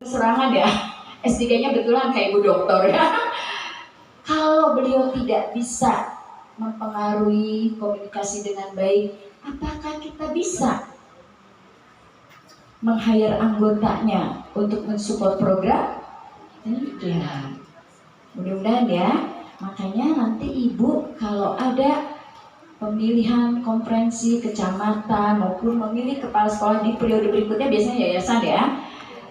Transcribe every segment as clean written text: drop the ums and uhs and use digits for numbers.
serangan ya. S3-nya betulan kayak ibu dokter ya. Kalau beliau tidak bisa mempengaruhi komunikasi dengan baik, apakah kita bisa meng-hire anggotanya untuk mensupport program? Tidak. Mudah-mudahan ya. Makanya nanti ibu kalau ada pemilihan konferensi kecamatan maupun memilih kepala sekolah di periode berikutnya, biasanya yayasan ya.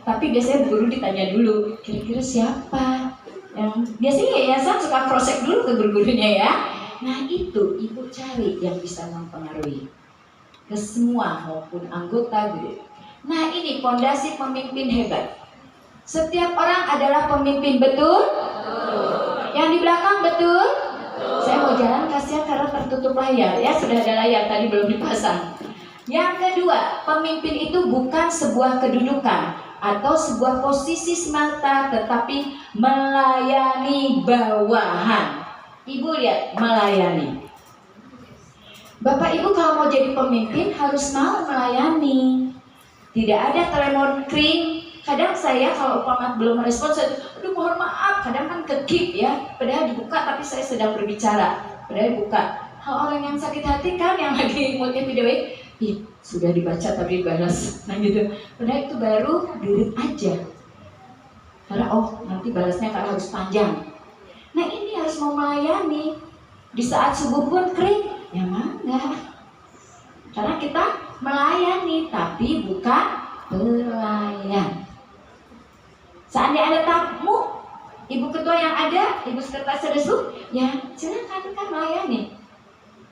Tapi biasanya guru ditanya dulu, kira-kira siapa? Yang biasanya yayasan suka cross-check dulu ke guru-gurunya ya. Nah itu ibu cari yang bisa mempengaruhi ke semua maupun anggota gitu. Nah ini fondasi pemimpin hebat. Setiap orang adalah pemimpin, betul? Yang di belakang betul? Saya mau jalan kasihan karena tertutup layar ya, sudah ada layar tadi belum dipasang. Yang kedua, pemimpin itu bukan sebuah kedudukan atau sebuah posisi semata, tetapi melayani bawahan. Ibu lihat, melayani. Bapak Ibu kalau mau jadi pemimpin harus mau melayani. Tidak ada telepon kering. Kadang saya kalau umpama belum merespon, saya, aduh mohon maaf, kadang kan ke-keep ya, padahal dibuka tapi saya sedang berbicara, padahal dibuka. Kalau orang yang sakit hati kan, yang lagi moodnya tidak baik, ih sudah dibaca tapi balas, nah gitu. Padahal itu baru delete aja, karena oh nanti balasnya karena harus panjang. Nah ini harus mau melayani. Di saat subuh pun kering, ya mangga, karena kita melayani tapi bukan pelayan. Seandainya ada tamu, ibu ketua yang ada, ibu sekretaris duduk, ya silakan kan melayani.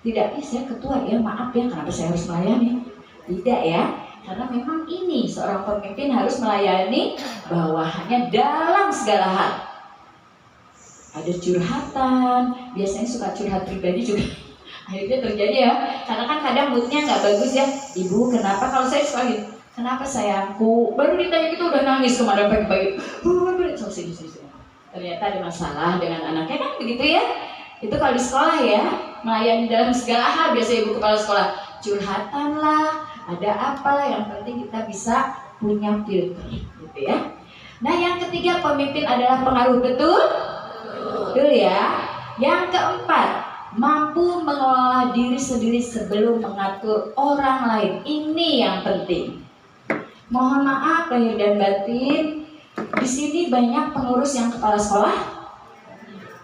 Tidak, saya ketua ya, maaf ya, kenapa saya harus melayani? Tidak ya, karena memang ini seorang pemimpin harus melayani bawahannya dalam segala hal. Ada curhatan, biasanya suka curhat pribadi juga. Akhirnya terjadi ya, karena kan kadang moodnya nggak bagus ya. Ibu, kenapa kalau saya suka gitu? Kenapa sayangku? Baru ditanya gitu udah nangis kemarin pagi-pagi. Ternyata ada masalah dengan anaknya kan begitu ya. Itu kalau di sekolah ya, melayani dalam segala hal biasanya ibu kepala sekolah. Curhatan lah, ada apalah, yang penting kita bisa punya filter gitu ya. Nah yang ketiga, pemimpin adalah pengaruh, betul? Betul ya. Yang keempat, mampu mengelola diri sendiri sebelum mengatur orang lain. Ini yang penting. Mohon maaf lahir dan batin, di sini banyak pengurus yang kepala sekolah.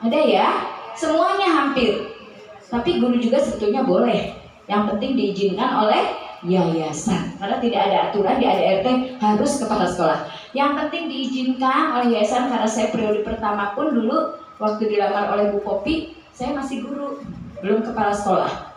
Ada ya? Semuanya hampir. Tapi guru juga sebetulnya boleh. Yang penting diizinkan oleh yayasan. Karena tidak ada aturan di ADRT harus kepala sekolah. Yang penting diizinkan oleh yayasan, karena saya periode pertama pun dulu waktu dilamar oleh Bu Popi, saya masih guru, belum kepala sekolah.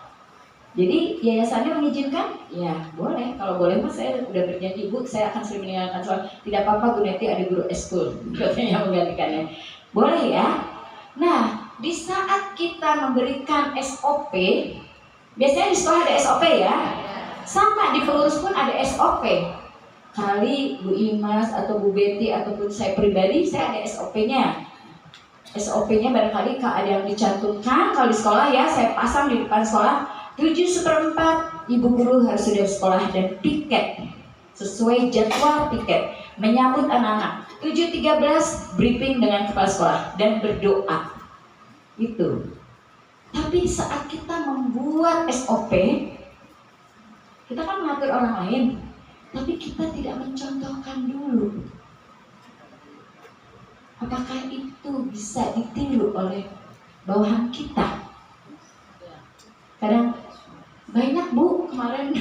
Jadi yayasannya mengizinkan? Ya boleh, kalau boleh mas saya udah berjanji, Bu saya akan sering meninggalkan sekolah. Tidak apa-apa Bu Neti, ada guru eskul katanya menggantikannya. Boleh ya? Nah di saat kita memberikan SOP, biasanya di sekolah ada SOP ya, sama di pengurus pun ada SOP. Kali Bu Imas atau Bu Betty ataupun saya pribadi, saya ada SOP-nya. SOP-nya barangkali ada yang dicantumkan. Kalau di sekolah ya, saya pasang di depan sekolah 7/4 ibu guru harus sudah sekolah dan piket sesuai jadwal piket menyambut anak-anak. 7:13 briefing dengan kepala sekolah dan berdoa. Itu. Tapi saat kita membuat SOP, kita kan mengatur orang lain, tapi kita tidak mencontohkan dulu. Apakah itu bisa ditiru oleh bawahan kita? Kadang banyak Bu kemarin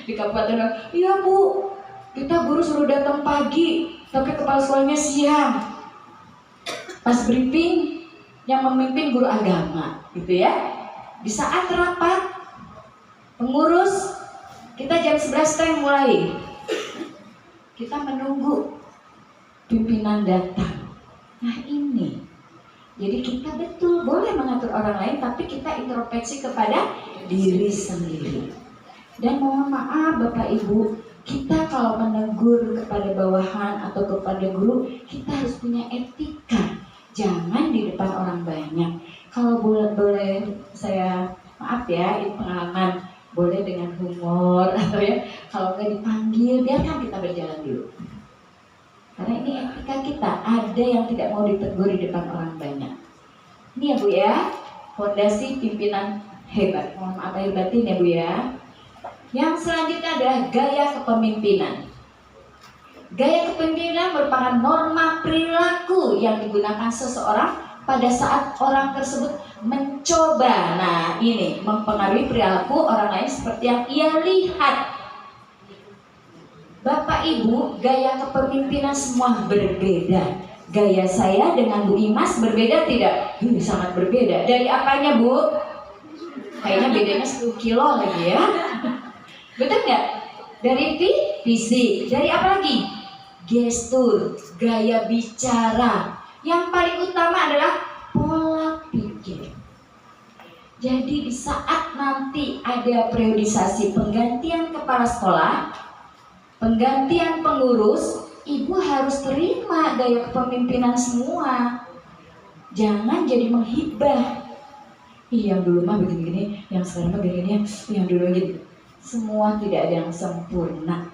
di kabupaten, iya Bu, kita guru suruh datang pagi, tapi kepala sekolahnya siang. Pas briefing, yang memimpin guru agama, gitu ya. Di saat rapat pengurus, kita jam 11 mulai. Kita menunggu pimpinan datang. Nah ini, jadi kita betul boleh mengatur orang lain, tapi kita introspeksi kepada diri sendiri. Dan mohon maaf Bapak Ibu, kita kalau menegur kepada bawahan atau kepada guru, kita harus punya etika. Jangan di depan orang banyak. Kalau boleh saya maaf ya, ini pengalaman, boleh dengan humor atau ya, kalau nggak dipanggil, biarkan kita berjalan dulu. Karena ini etika kita, ada yang tidak mau ditegur di depan orang banyak. Ini ya Bu ya, fondasi pimpinan hebat. Mohon maaf lahir batin ya Bu ya. Yang selanjutnya adalah gaya kepemimpinan. Gaya kepemimpinan merupakan norma perilaku yang digunakan seseorang pada saat orang tersebut mencoba, nah ini, mempengaruhi perilaku orang lain seperti yang ia lihat. Bapak Ibu, gaya kepemimpinan semua berbeda. Gaya saya dengan Bu Imas berbeda tidak? Sangat berbeda. Dari apanya Bu? Kayaknya bedanya 10 kilo lagi ya. Betul nggak? Dari fisik. Dari apa lagi? Gestur, gaya bicara. Yang paling utama adalah pola pikir. Jadi di saat nanti ada periodisasi penggantian kepala sekolah, penggantian pengurus, Ibu harus terima gaya kepemimpinan semua. Jangan jadi menghibah. Yang dulu mah begini-gini, yang sekarang mah begini, yang dulu gitu. Semua tidak ada yang sempurna.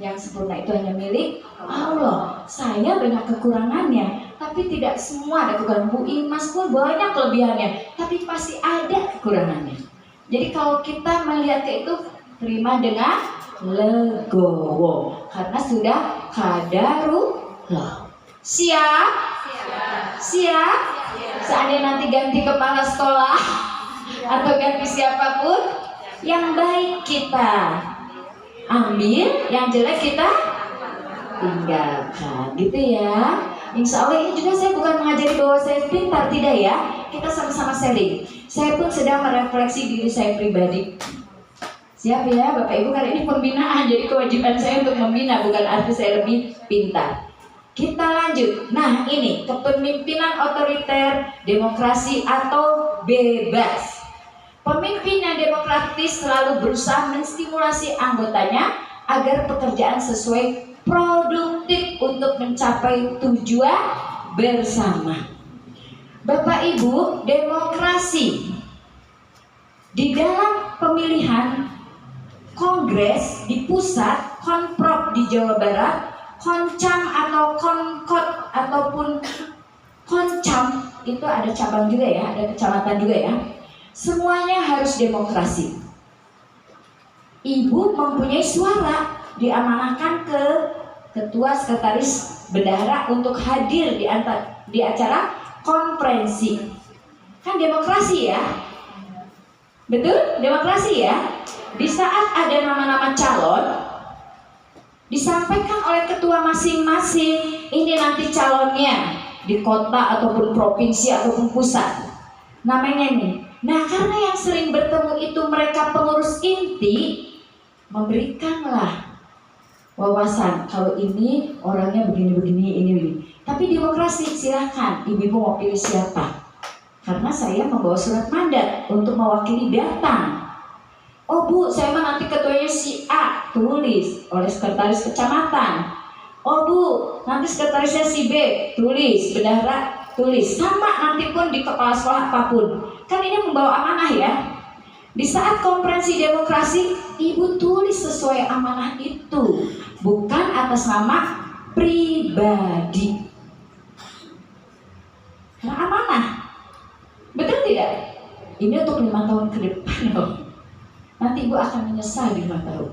Yang sempurna itu hanya milik Allah. Saya banyak kekurangannya, tapi tidak semua ada kekurangan. Bu Imas pun banyak kelebihannya, tapi pasti ada kekurangannya. Jadi kalau kita melihat itu, terima dengan legowo, karena sudah qadarullah. Siap? Siap? Seandainya nanti ganti kepala sekolah atau ganti siapapun, yang baik kita ambil, yang jelek kita tinggalkan, gitu ya. Insya Allah ini juga saya bukan mengajari bahwa saya pintar, tidak ya. Kita sama-sama sharing. Saya pun sedang merefleksi diri saya pribadi. Siap ya Bapak Ibu, kali ini pembinaan, jadi kewajiban saya untuk membina, bukan arti saya lebih pintar. Kita lanjut. Nah ini, kepemimpinan otoriter, demokrasi atau bebas. Pemimpin yang demokratis selalu berusaha menstimulasi anggotanya agar pekerjaan sesuai produktif untuk mencapai tujuan bersama. Bapak Ibu, demokrasi di dalam pemilihan kongres di pusat, konprov di Jawa Barat, koncam atau konkot ataupun koncam, itu ada cabang juga ya, ada kecamatan juga ya. Semuanya harus demokrasi. Ibu mempunyai suara, diamanahkan ke ketua sekretaris bendahara untuk hadir di acara konferensi. Kan demokrasi ya? Betul? Demokrasi ya? Di saat ada nama-nama calon, disampaikan oleh ketua masing-masing, ini nanti calonnya di kota ataupun provinsi ataupun pusat. Namanya nih. Nah, karena yang sering bertemu itu mereka pengurus inti, memberikanlah wawasan kalau ini orangnya begini-begini, ini. Tapi demokrasi, silahkan ibu-ibu mau pilih siapa. Karena saya membawa surat mandat untuk mewakili datang. Oh Bu, saya mah nanti ketuanya si A, tulis oleh sekretaris kecamatan. Oh Bu, nanti sekretarisnya si B, tulis, bendahara, tulis. Sama nanti pun di kepala sekolah apapun. Kan ini membawa amanah ya. Di saat konferensi demokrasi, ibu tulis sesuai amanah itu, bukan atas nama pribadi. Karena amanah. Betul tidak? Ini untuk 5 tahun ke depan loh. Nanti ibu akan menyesal di 5 tahun.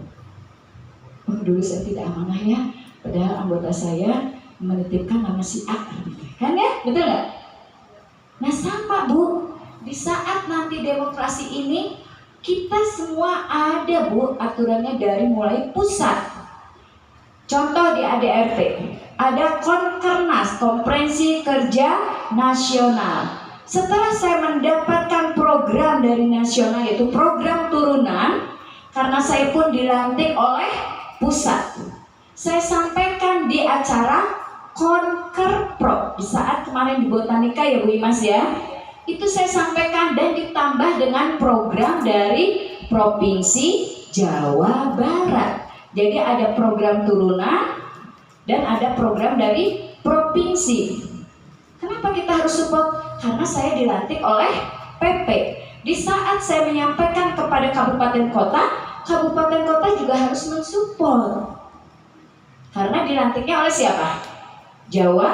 Oh, dulu saya tidak amanah ya, padahal anggota saya menitipkan nama si A. Kan ya? Betul nggak? Nah sama Bu. Di saat nanti demokrasi ini, kita semua ada Bu aturannya dari mulai pusat. Contoh di ADRT, ada Konkernas, Konferensi Kerja Nasional. Setelah saya mendapatkan program dari nasional, yaitu program turunan, karena saya pun dilantik oleh pusat, saya sampaikan di acara Konkerpro di saat kemarin di Botanika ya Bu Imas ya. Itu saya sampaikan dan ditambah dengan program dari Provinsi Jawa Barat. Jadi ada program turunan dan ada program dari provinsi. Kenapa kita harus support? Karena saya dilantik oleh PP. Di saat saya menyampaikan kepada kabupaten kota juga harus mensupport. Karena dilantiknya oleh siapa? Jawa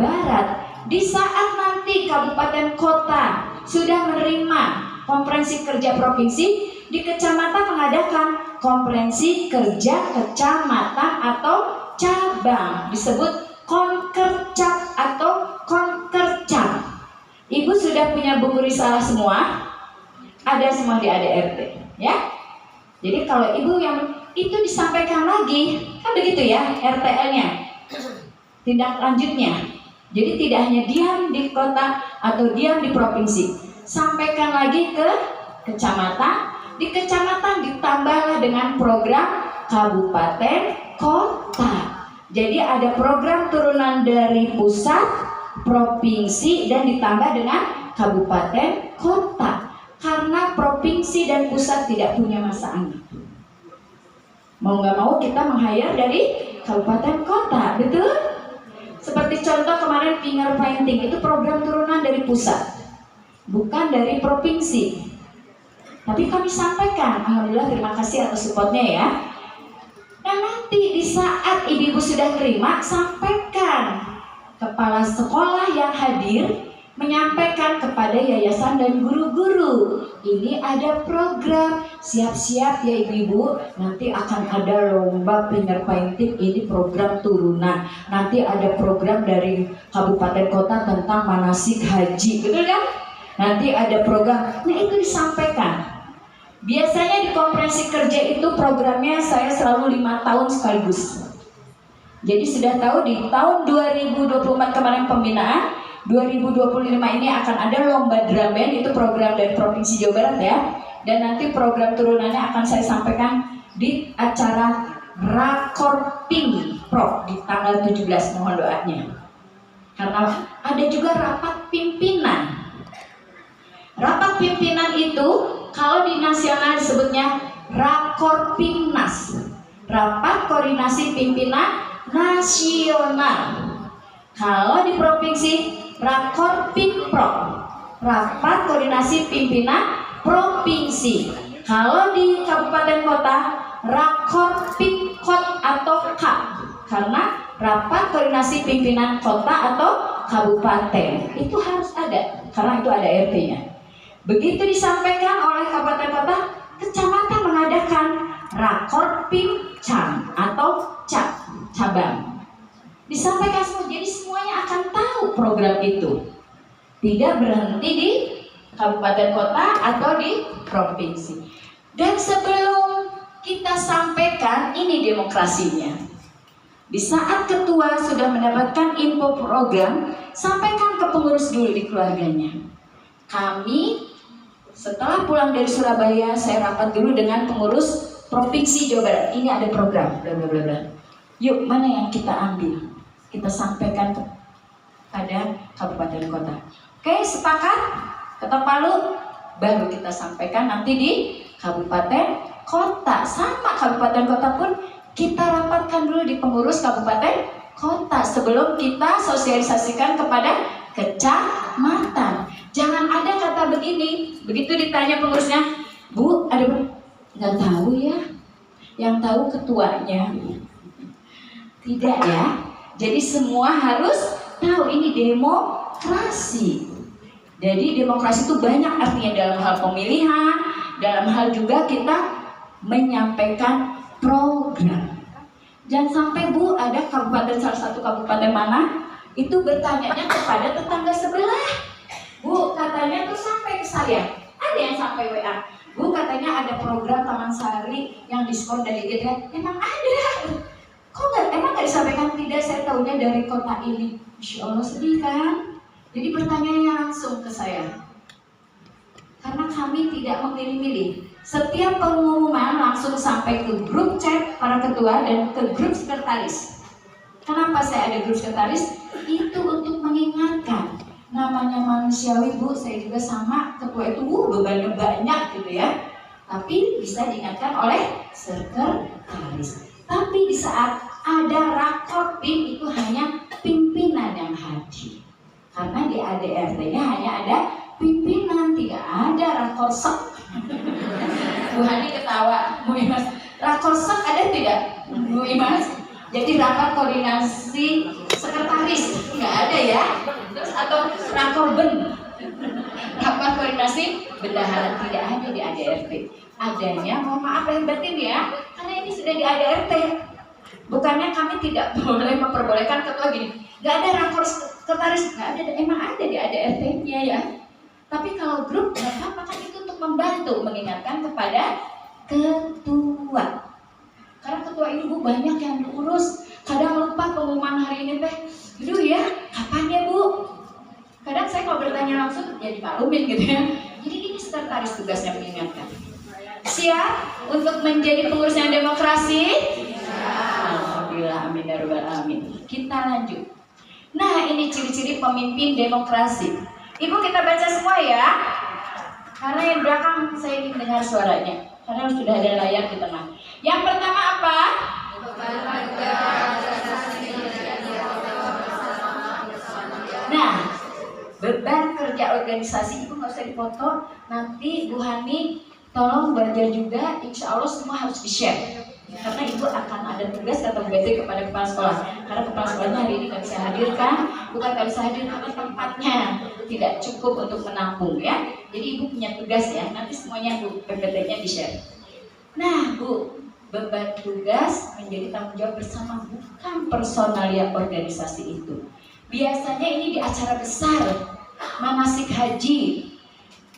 Barat. Di saat nanti kabupaten kota sudah menerima konferensi kerja provinsi, di kecamatan mengadakan konferensi kerja kecamatan atau cabang, disebut konkercap atau konkercap. Ibu sudah punya buku risalah semua? Ada semua di ADRT, ya. Jadi kalau ibu yang itu disampaikan lagi, kan begitu ya RTL-nya, tindak lanjutnya. Jadi tidak hanya diam di kota atau diam di provinsi, sampaikan lagi ke kecamatan. Di kecamatan ditambahlah dengan program kabupaten kota. Jadi ada program turunan dari pusat, provinsi, dan ditambah dengan kabupaten kota. Karena provinsi dan pusat tidak punya masa anak, mau nggak mau kita meng-hire dari kabupaten kota, betul? Seperti contoh kemarin finger painting, itu program turunan dari pusat, bukan dari provinsi. Tapi kami sampaikan, alhamdulillah, terima kasih atas supportnya ya. Nah nanti di saat ibu-ibu sudah terima, sampaikan kepala sekolah yang hadir, menyampaikan kepada yayasan dan guru-guru, ini ada program, siap-siap ya ibu-ibu, nanti akan ada lomba finger painting, ini program turunan, nanti ada program dari kabupaten kota tentang manasik haji, betul kan? Nanti ada program, nah itu disampaikan. Biasanya di konferensi kerja itu programnya saya selalu 5 tahun sekaligus. Jadi sudah tahu di tahun 2024 kemarin pembinaan, 2025 ini akan ada lomba drum band, itu program dari Provinsi Jawa Barat ya. Dan nanti program turunannya akan saya sampaikan di acara Rakorping Pro di tanggal 17, mohon doanya. Karena ada juga rapat pimpinan. Rapat pimpinan itu kalau di nasional disebutnya Rakorpimnas, Rapat Koordinasi Pimpinan Nasional. Kalau di provinsi Rakorpinpro, Rapat Koordinasi Pimpinan Provinsi. Kalau di kabupaten kota Rakorpimkot atau KAP, karena Rapat Koordinasi Pimpinan Kota atau Kabupaten. Itu harus ada, karena itu ada RT-nya. Begitu disampaikan oleh kabupaten kota, kecamatan mengadakan Rakorpimcam atau CAP, cabang. Disampaikan semua, jadi semuanya akan tahu program itu. Tidak berhenti di kabupaten kota atau di provinsi. Dan sebelum kita sampaikan, ini demokrasinya. Di saat ketua sudah mendapatkan info program, sampaikan ke pengurus dulu di keluarganya. Kami setelah pulang dari Surabaya, saya rapat dulu dengan pengurus Provinsi Jawa Barat. Ini ada program, bla bla bla bla. Yuk, mana yang kita ambil? Kita sampaikan kepada kabupaten kota. Oke, sepakat? Ketok palu, baru kita sampaikan nanti di kabupaten kota. Sama kabupaten kota pun kita rapatkan dulu di pengurus kabupaten kota sebelum kita sosialisasikan kepada kecamatan. Jangan ada kata begini, begitu ditanya pengurusnya, Bu, ada nggak tahu ya, yang tahu ketuanya. Tidak ya. Jadi semua harus tahu ini demokrasi. Jadi demokrasi itu banyak artinya dalam hal pemilihan, dalam hal juga kita menyampaikan program. Jangan sampai Bu, ada kabupaten, salah satu kabupaten mana itu bertanyanya kepada tetangga sebelah. Bu, katanya tuh sampai ke saya. Ada yang sampai WA. Bu, katanya ada program Taman Sari yang diskon dari GTN. Emang ada. Kok emang nggak disampaikan? Tidak, saya tahunya dari kota ini. Masya Allah, sedih kan? Jadi pertanyaannya langsung ke saya. Karena kami tidak memilih-milih. Setiap pengumuman langsung sampai ke grup chat para ketua dan ke grup sekretaris. Kenapa saya ada grup sekretaris? Itu untuk mengingatkan. Namanya manusiawi Bu, saya juga sama ketua itu bebannya banyak gitu ya. Tapi bisa diingatkan oleh sekretaris. Tapi di saat ada Rakorpim itu hanya pimpinan yang hadir. Karena di ADRT-nya hanya ada pimpinan, tidak ada Rakorsek. Bu Hani ketawa, Bu Imas. Rakorsek ada tidak, Bu Imas? Jadi rapat koordinasi sekretaris, nggak ada ya. Terus atau rakorben, rapat koordinasi bendahara, tidak ada di ADRT. Adanya, mohon maaf lahir batin ya, karena ini sudah di ADRT. Bukannya kami tidak boleh memperbolehkan ketua gini, nggak ada rakor sekretaris, nggak ada, emang ada di ADRT-nya ya. Tapi kalau grup nggak apa-apa, kan itu untuk membantu mengingatkan kepada ketua. Karena ketua ini Bu banyak yang diurus, kadang lupa pengumuman hari ini teh. Aduh ya, kapan ya Bu? Kadang saya kalau bertanya langsung ya dimaklumin gitu ya. Jadi ini sekretaris tugasnya mengingatkan. Siap untuk menjadi pengurus yang demokrasi? Alhamdulillah, amin ya rabbal alamin. Kita lanjut. Nah, ini ciri-ciri pemimpin demokrasi. Ibu kita baca semua ya. Karena yang belakang saya ingin dengar suaranya. Karena sudah ada layar di tengah. Yang pertama apa? Nah, beban kerja organisasi itu nggak usah dipoto. Nanti Bu Hani tolong belajar juga. Insya Allah semua harus di-share. Karena ibu akan ada tugas kata Bu Betty kepada kepala sekolah. Karena kepala sekolahnya hari ini nggak bisa hadirkan. Bukan nggak bisa hadir karena tempatnya tidak cukup untuk menampung ya. Jadi ibu punya tugas ya. Nanti semuanya Bu PPT-nya di-share. Nah Bu, beban tugas menjadi tanggung jawab bersama, bukan personalia organisasi itu. Biasanya ini di acara besar, manasik haji.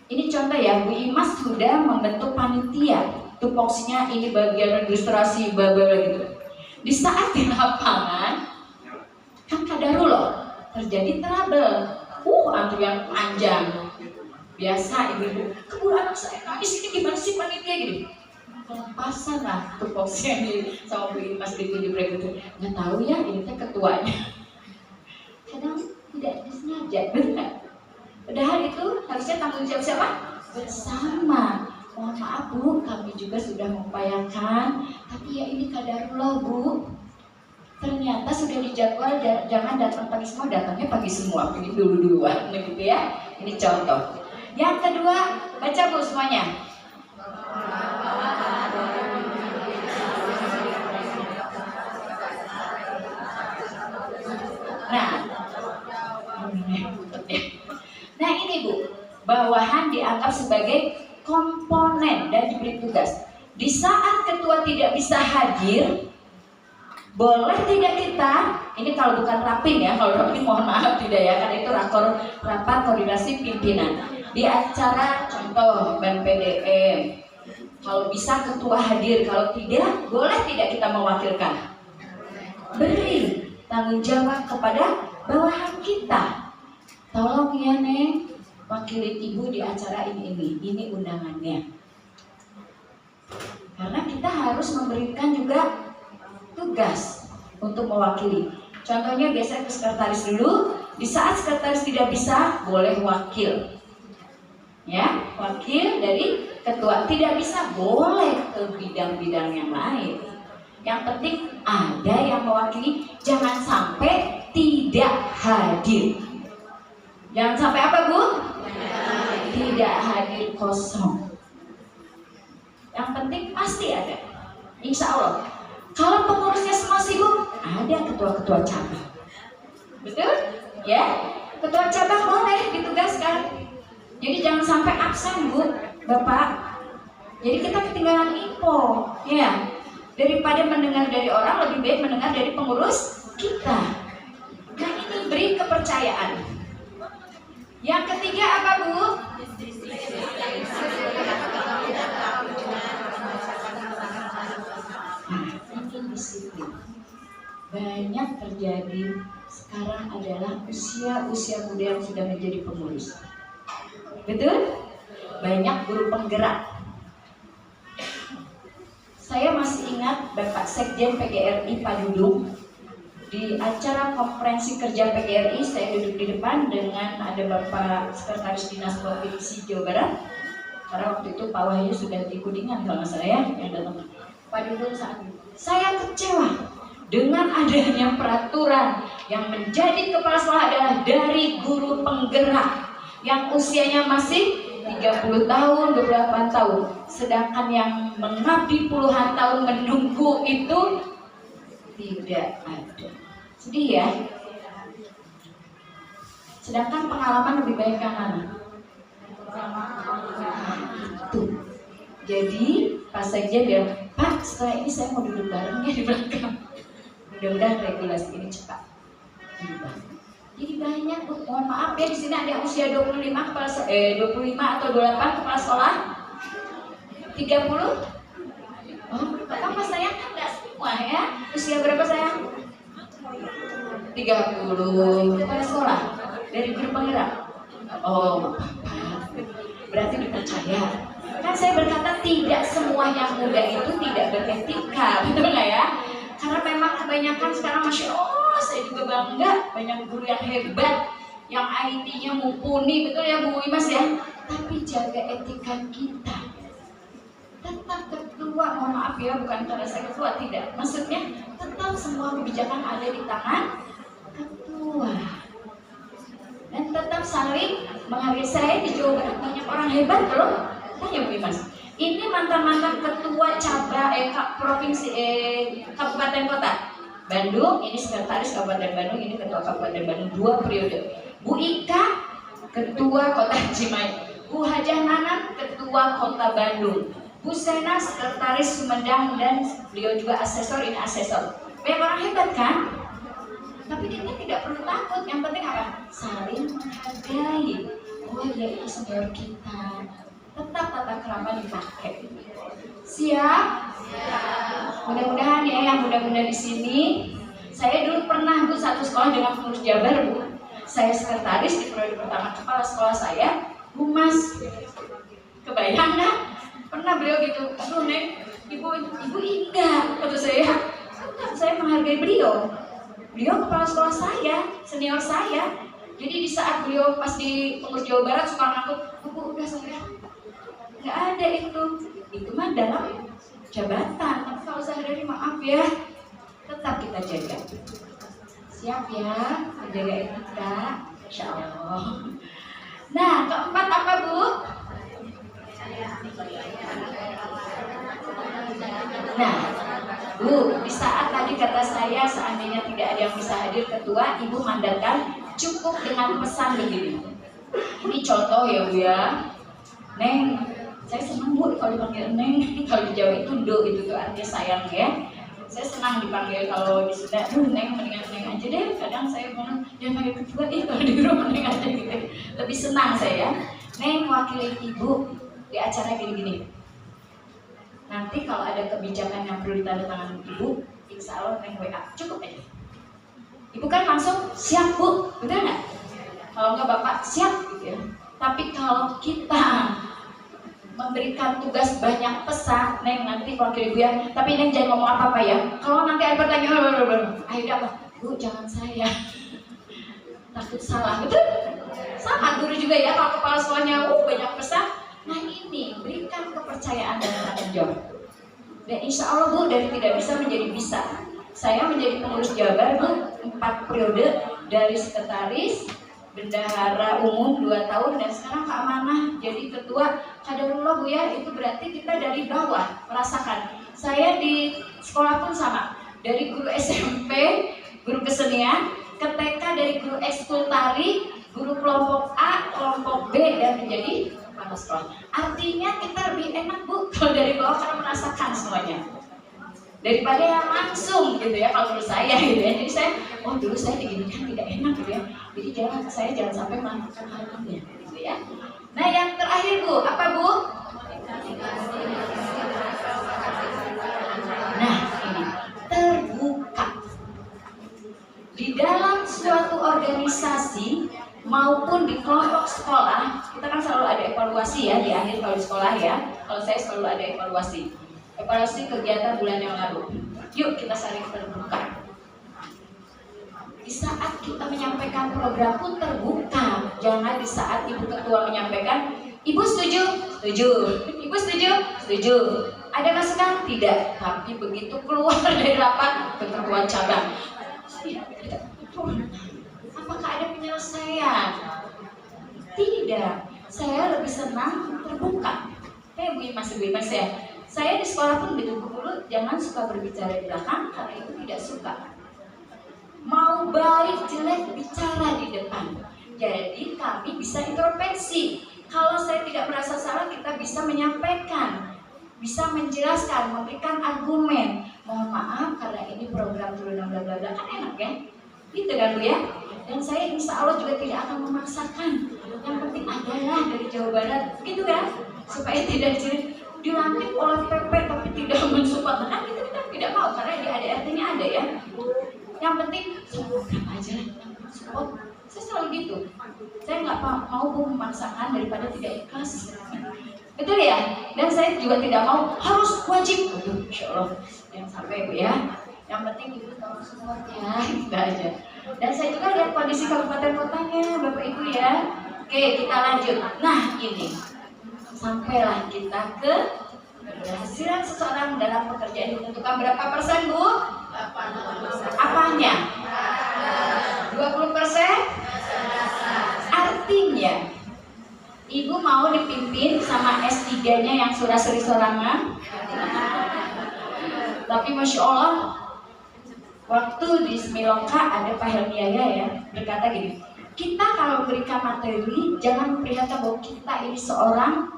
Ini contoh ya, Bu Imas sudah membentuk panitia. Tupoksinya ini bagian registrasi babel gitu. Di saat di lapangan kan kadarullah terjadi trouble, antrian panjang. Biasa ibu-ibu, keburu anak saya nangis, ini gimana sih panitia gitu. Kelepasan lah tupoksi yang sama Bu Imas ditunjuk gitu. Nggak tahu ya ini teh ketuanya. Kadang tidak disengaja, benar. Padahal itu harusnya tanggung jawab siapa? Bersama. Mohon maaf Bu, kami juga sudah mengupayakan, tapi ya ini kadarullah Bu. Ternyata sudah dijadwal, jangan datang pagi semua, datangnya pagi semua, ini duluan, gitu ya. Ini contoh. Yang kedua, baca Bu semuanya. Nah ini Bu, bawahan dianggap sebagai komponen dan diberi tugas. Di saat ketua tidak bisa hadir, boleh tidak kita, ini kalau bukan rapim ya, kalau rapim mohon maaf tidak ya, karena itu rapat koordinasi pimpinan. Di acara contoh ban PDM, kalau bisa ketua hadir, kalau tidak, boleh tidak kita mewakilkan. Beri tanggung jawab kepada bawahan kita. Tolong ya Neng, wakilin ibu di acara ini undangannya. Karena kita harus memberikan juga tugas untuk mewakili. Contohnya biasanya ke sekretaris dulu. Di saat sekretaris tidak bisa, boleh wakil. Ya, wakil dari ketua. Tidak bisa, boleh ke bidang-bidang yang lain. Yang penting ada yang mewakili. Jangan sampai tidak hadir. Jangan sampai apa Bu? Tidak hadir kosong. Yang penting pasti ada. Insya Allah. Kalau pengurusnya semua sibuk, ada ketua-ketua cabang. Betul? Ya. Ketua cabang boleh ditugaskan. Jadi jangan sampai absen Bu, Bapak. Jadi kita ketinggalan info, ya. Daripada mendengar dari orang, lebih baik mendengar dari pengurus kita. Nah ini beri kepercayaan. Yang ketiga apa Bu? Disiplin. Banyak terjadi sekarang adalah usia muda yang sudah menjadi pengurus. Betul? Banyak guru penggerak. Saya masih ingat Bapak Sekjen PGRI Pak Dudung di acara konferensi kerja PGRI. Saya duduk di depan dengan ada Bapak Sekretaris Dinas Provinsi Jawa Barat. Karena waktu itu Pak Wahyu sudah di Kuningan kalau nggak salah ya yang datang. Pak Dudung saat itu, saya kecewa dengan adanya peraturan yang menjadi kepala sekolah adalah dari guru penggerak yang usianya masih 30 tahun, 28 tahun. Sedangkan yang mengabdi puluhan tahun menunggu itu tidak ada. Sedih ya. Sedangkan pengalaman lebih baik yang mana? Tuh. Jadi pas sekjen bilang, Pak setelah ini saya mau duduk bareng ya di belakang. Mudah-mudahan regulasi ini cepat berubah. Jadi banyak Bu, mohon maaf ya di sini ada yang usia 25 atau 28 kepala sekolah. 30? Oh, Bapak Mas sayang kan enggak semua ya. Usia berapa sayang? 30 kepala sekolah dari guru penggerak. Oh, Bapak berarti dipercaya. Kan saya berkata tidak semua yang muda itu tidak beretika, betul nggak ya? Karena memang kebanyakan sekarang Masya Allah, saya juga bangga banyak guru yang hebat, yang IT-nya mumpuni, betul ya Bu Imas ya? Tapi jaga etika kita. Tetap ketua, mohon maaf ya, bukan karena saya ketua, tidak. Maksudnya tetap semua kebijakan ada di tangan ketua. Dan tetap saling menghargai. Saya di Jawa Barat banyak orang hebat loh. Tanya Bu Imas. Ini mantan-mantan ketua cabang provinsi kabupaten kota. Bandung, ini sekretaris Kabupaten Bandung, ini ketua Kabupaten Bandung 2 periode. Bu Ika, ketua Kota Cimahi. Bu Hajah Nanan, ketua Kota Bandung. Bu Sena, sekretaris Sumedang, dan beliau juga asesor, ini asesor. Banyak orang hebat kan? Tapi kita tidak perlu takut, yang penting apa? Saling menghargai. Oh ya, itu senior kita. Tetap tata krama dipakai. Siap? Siap. Mudah-mudahan ya yang muda-muda di sini. Saya dulu pernah Bu satu sekolah dengan pengurus Jabar Bu. Saya sekretaris di periode pertama kepala sekolah saya, Humas. Kebayang nggak? Pernah beliau gitu. Aduh Neng, ibu indah. Kata saya, tetap saya menghargai beliau. Beliau kepala sekolah saya, senior saya. Jadi di saat beliau pas di pengurus Jawa Barat suka ngangkut, Bu udah saya. Nggak ada itu mah dalam jabatan. Tapi kalau sehari-hari maaf ya, tetap kita jaga. Siap ya, menjaga etika, Insya Allah. Nah, keempat apa Bu? Nah, Bu, di saat tadi kata saya seandainya tidak ada yang bisa hadir ketua, Ibu mandatkan cukup dengan pesan begini. Ini contoh ya Bu ya. Neng, saya senang Bu kalau dipanggil Neng, kalau di Jawa itu Do gitu tuh artinya sayang ya. Saya senang dipanggil kalau di Sunda, Neng mendingan Neng aja deh. Kadang saya bilang jangan panggil ketua, kalau di rumah Neng aja gitu. Lebih senang saya. Neng wakili Ibu di acara gini-gini. Nanti kalau ada kebijakan yang perlu ditandatangani Ibu, insya Allah Neng WA, cukup aja. Ibu kan langsung siap Bu, betul nggak? Kalau nggak Bapak siap gitu ya. Tapi kalau kita memberikan tugas banyak pesan, Neng nanti wakil Ibu ya, tapi Neng jangan ngomong apa-apa ya. Kalau nanti ada pertanyaan, ayo apa? Bu jangan saya takut salah, betul? Sama guru juga ya, kalau kepala sekolahnya banyak pesan. Nah ini berikan kepercayaan dan tanggung jawab. Dan insya Allah Bu dari tidak bisa menjadi bisa. Saya menjadi pengurus Jabar Bu 4 periode, dari sekretaris, bendahara umum 2 tahun, dan sekarang keamanah jadi ketua. Qadarullah Bu ya, itu berarti kita dari bawah merasakan. Saya di sekolah pun sama, dari guru SMP, guru kesenian, ke TK dari guru ekskul tari, guru kelompok A, kelompok B, dan menjadi kepala sekolah. Artinya kita lebih enak Bu kalau dari bawah karena merasakan semuanya, daripada yang langsung gitu ya kalau menurut saya gitu ya. Jadi saya, dulu saya diginikan tidak enak gitu ya. Jadi saya jangan sampai melakukan hal ini gitu ya. Nah yang terakhir Bu, apa Bu? Nah ini, terbuka. Di dalam suatu organisasi maupun di kelompok sekolah, kita kan selalu ada evaluasi ya di akhir kalau di sekolah ya. Kalau saya selalu ada evaluasi kegiatan bulan yang lalu. Yuk kita saling terbuka. Di saat kita menyampaikan program pun terbuka. Jangan di saat Ibu Ketua menyampaikan, Ibu setuju? Setuju. Ibu setuju? Setuju. Ada masukan? Tidak. Tapi begitu keluar dari rapat ke ketua cabang, apakah ada penyelesaian? Tidak. Saya lebih senang terbuka. Bu Imas ya. Saya di sekolah pun begitu dulu, jangan suka berbicara di belakang karena itu tidak suka. Mau baik jelek bicara di depan. Jadi kami bisa introspeksi. Kalau saya tidak merasa salah, kita bisa menyampaikan, bisa menjelaskan, memberikan argumen. Mohon maaf karena ini program turunan bla bla bla, kan enak ya? Gitu kan Bu ya? Dan saya insya Allah juga tidak akan memaksakan. Yang penting adalah dari Jawa Barat, gitu kan? Supaya tidak dilantik oleh PP tapi tidak mensupport. Nah, kita tidak mau karena di ADRT-nya ada ya. Yang penting program aja lah yang support. Saya selalu gitu. Saya nggak mau memaksakan daripada tidak ikhlas. Betul ya? Dan saya juga tidak mau harus wajib. Aduh, Insya Allah yang sampai Bu ya. Yang penting Ibu tahu support ya, gitu aja. Dan saya juga lihat kondisi kabupaten kotanya, Bapak Ibu ya. Oke, kita lanjut. Nah, ini sampailah kita ke keberhasilan seseorang dalam pekerjaan ditentukan berapa persen Bu? 80%. Apanya? 20%? Artinya Ibu mau dipimpin sama S3-nya yang surah-suri sorangan. Tapi Masya Allah, waktu di Semiloka ada Pak Helmiaya ya, berkata gini, kita kalau berikan materi jangan memperlihatkan bahwa kita ini seorang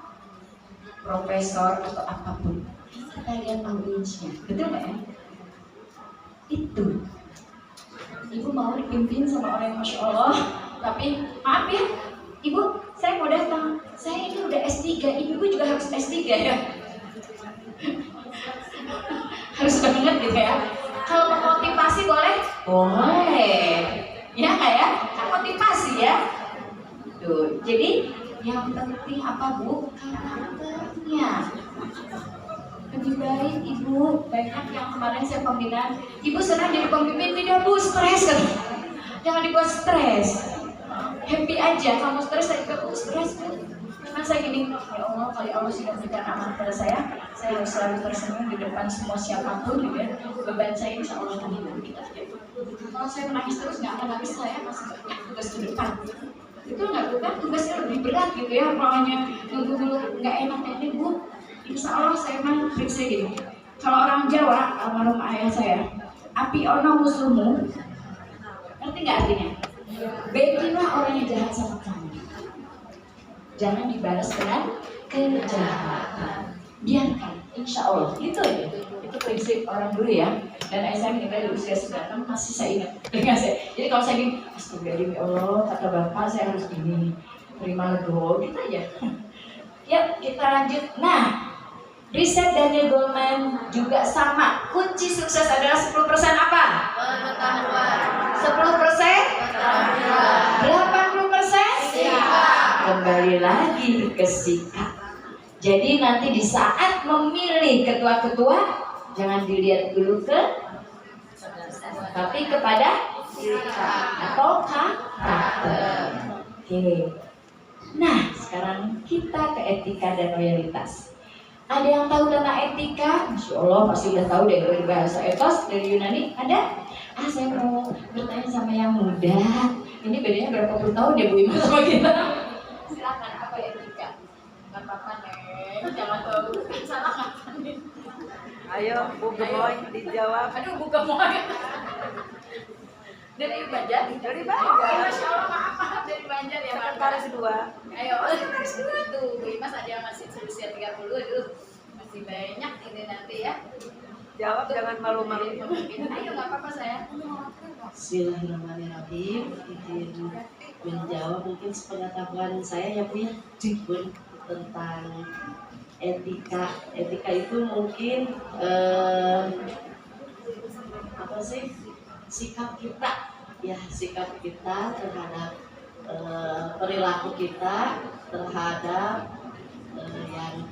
profesor atau apapun, kita lihat knowledge-nya. Betul nggak ya? Itu Ibu mau dipimpin sama orang yang Masya Allah, tapi maaf ya Ibu, saya mau datang, saya ini udah S3, Ibu juga harus S3 ya. Harus banget gitu ya. Kalau memotivasi boleh? Boleh. Ya nggak ya? Kan motivasi ya. Tuh, jadi yang penting apa Bu? Karakternya. Lebih baik Ibu, banyak yang kemarin saya pembinaan, Ibu senang jadi pemimpin, tidak Bu, stres kan? Jangan dibuat stres. Happy aja, kamu stres, saya juga stres Bu. Karena saya gini, ya Allah, kali Allah sudah berikan amanah pada saya harus selalu tersenyum di depan semua siapapun gitu ya. Beban saya insya Allah tanggung kita. Kalau saya menangis terus nggak akan habis, saya masih banyak tugas ke depan. Itu nggak bukan tugasnya lebih berat gitu ya, makanya nunggu dulu nggak enaknya ini Bu. Insya Allah saya mah periksa gini. Kalau orang Jawa, almarhum ayah saya, api ono musuhmu, ngerti nggak artinya? Bikinlah orang yang jahat sama kamu. Jangan dibalas dengan kejahatan. Biarkan, insya Allah. Itu aja. Itu prinsip orang dulu ya. Dan ayah saya meninggal di usia 96, masih saya ingat dengan saya. Jadi kalau saya gini, astagfirullahaladzim ya Allah, kata Bapak saya harus gini, terima legowo, gitu aja. Yuk, kita lanjut. Nah, riset Daniel Goleman juga sama. Kunci sukses adalah 10% apa? Pengetahuan. 10%? Pengetahuan. 80%? Sikap. Kembali lagi ke sikap. Jadi nanti di saat memilih ketua-ketua, jangan dilihat dulu ke, tapi kepada sikap atau karakter. Oke. Nah, sekarang kita ke etika dan loyalitas. Ada yang tahu tentang etika? Masya Allah pasti udah tahu deh dari bahasa etos dari Yunani. Ada? Saya mau bertanya sama yang muda. Ini bedanya berapa puluh tahun ya Bu Ima sama kita? Silakan, apa etika? Gak apa-apa Neng, jangan tahu salah kan? Ayo Bu Gemoy dijawab. Aduh Bu Gemoy. Dari Banjar? Dari Banjar. Masya Allah, maaf dari Banjar ya Pak. Baris 2. Ayo, baris 2 tuh. Bu Imas ada yang masih usia 30 tuh. Masih banyak ini nanti ya. Jawab jangan malu-malu. Ayo nggak apa-apa saya. Bismillahirrahmanirrahim. Izin menjawab mungkin sepengetahuan saya ya Bu ya, tentang etika. Etika itu mungkin apa sih? Sikap kita ya, sikap kita terhadap perilaku kita terhadap yang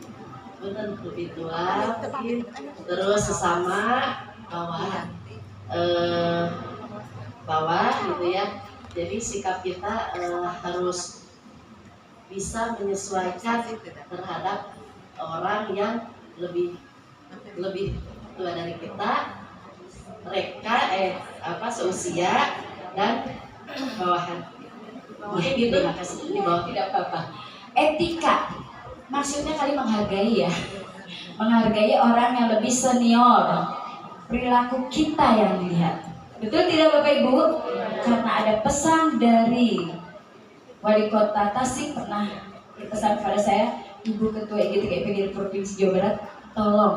menentu itulah mungkin, terus sesama bawah gitu ya. Jadi sikap kita harus bisa menyesuaikan terhadap orang yang lebih tua dari kita, mereka seusia dan bawahan. Ya gitu, terima kasih. Ini bawah tidak apa-apa. Etika maksudnya kali menghargai ya, menghargai orang yang lebih senior. Perilaku kita yang dilihat. Betul tidak Bapak Ibu? Karena ada pesan dari Wali Kota Tasik pernah berpesan kepada saya, Ibu Ketua IGTKIP Provinsi Jawa Barat, tolong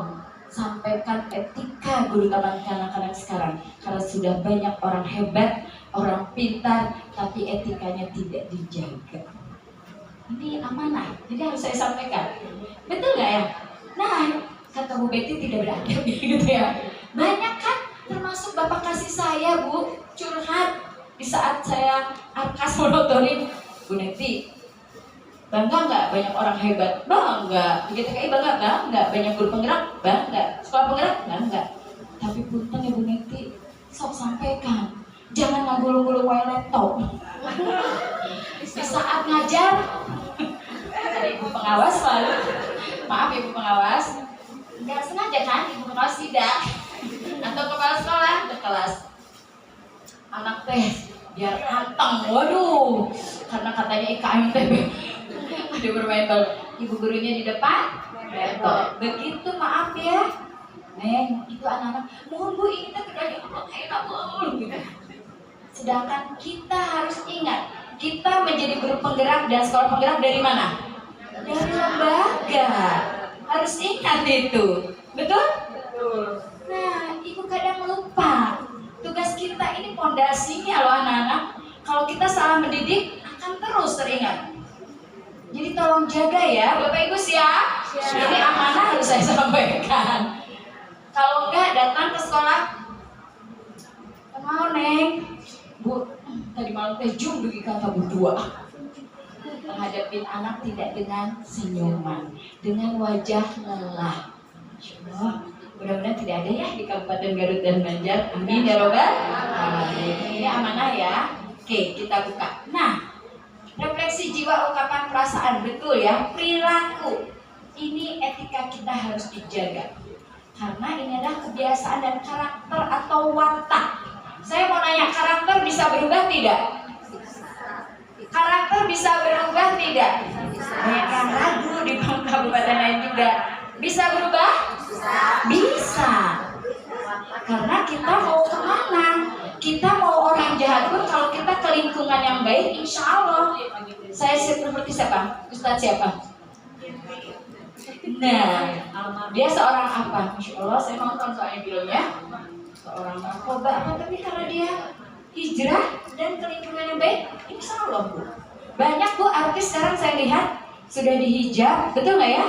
sampaikan etika guru taman kanak-kanak sekarang, karena sudah banyak orang hebat, orang pintar, tapi etikanya tidak dijaga. Ini amanah, jadi harus saya sampaikan. Betul nggak ya? Nah, kata Bu Betty tidak beradab gitu ya. Banyak kan, termasuk Bapak kasih saya Bu, curhat di saat saya arkas monotonin. Bu Neti, bangga nggak banyak orang hebat? Bangga. IGTKI bangga? Bangga. Banyak guru penggerak? Bangga. Sekolah penggerak? Bangga. Tapi punten ya Bu Neti, sok sampaikan, jangan ngagulung-gulung wae laptop. Di saat ngajar, ada ibu pengawas selalu, maaf ibu pengawas, nggak sengaja kan ibu pengawas tidak, atau kepala sekolah ke kelas, anak teh biar anteng, waduh, karena katanya IKM teh ada bermain bal, ibu gurunya di depan, laptop, begitu maaf ya, Neng, itu anak-anak, mohon Bu ini teh kerjanya enak Bu, gitu. Sedangkan kita harus ingat, kita menjadi guru penggerak dan sekolah penggerak dari mana? Dari lembaga. Harus ingat itu. Betul? Nah, ibu kadang lupa. Tugas kita ini pondasinya loh anak-anak. Kalau kita salah mendidik, akan terus teringat. Jadi tolong jaga ya, Bapak Ibu siap? Ini amanah harus saya sampaikan. Kalau enggak, datang ke sekolah. Mau Neng, Bu, tadi malam teh jum bagi kata berdua. Menghadapin anak tidak dengan senyuman, dengan wajah lelah. Insyaallah, mudah-mudahan tidak ada ya di Kabupaten Garut dan Banjar. Amin ya robbal alamin. Ini amanah ya. Oke, kita buka. Nah, refleksi jiwa, ungkapan perasaan, betul ya. Perilaku, ini etika kita harus dijaga. Karena ini adalah kebiasaan dan karakter atau watak. Saya mau nanya, karakter bisa berubah tidak? Karakter bisa berubah tidak? Banyak yang ragu di kabupaten lain juga. Bisa berubah? Bisa. Karena kita mau kemana? Kita mau orang jahat pun kalau kita ke lingkungan yang baik, insya Allah. Saya seperti siapa? Ustadz siapa? Nah, dia seorang apa? Insya Allah saya nonton soalnya filmnya. Seorang narkoba apa, tapi karena dia hijrah dan ke lingkungan yang baik, insya Allah Bu. Banyak Bu artis sekarang saya lihat sudah dihijab, betul nggak ya?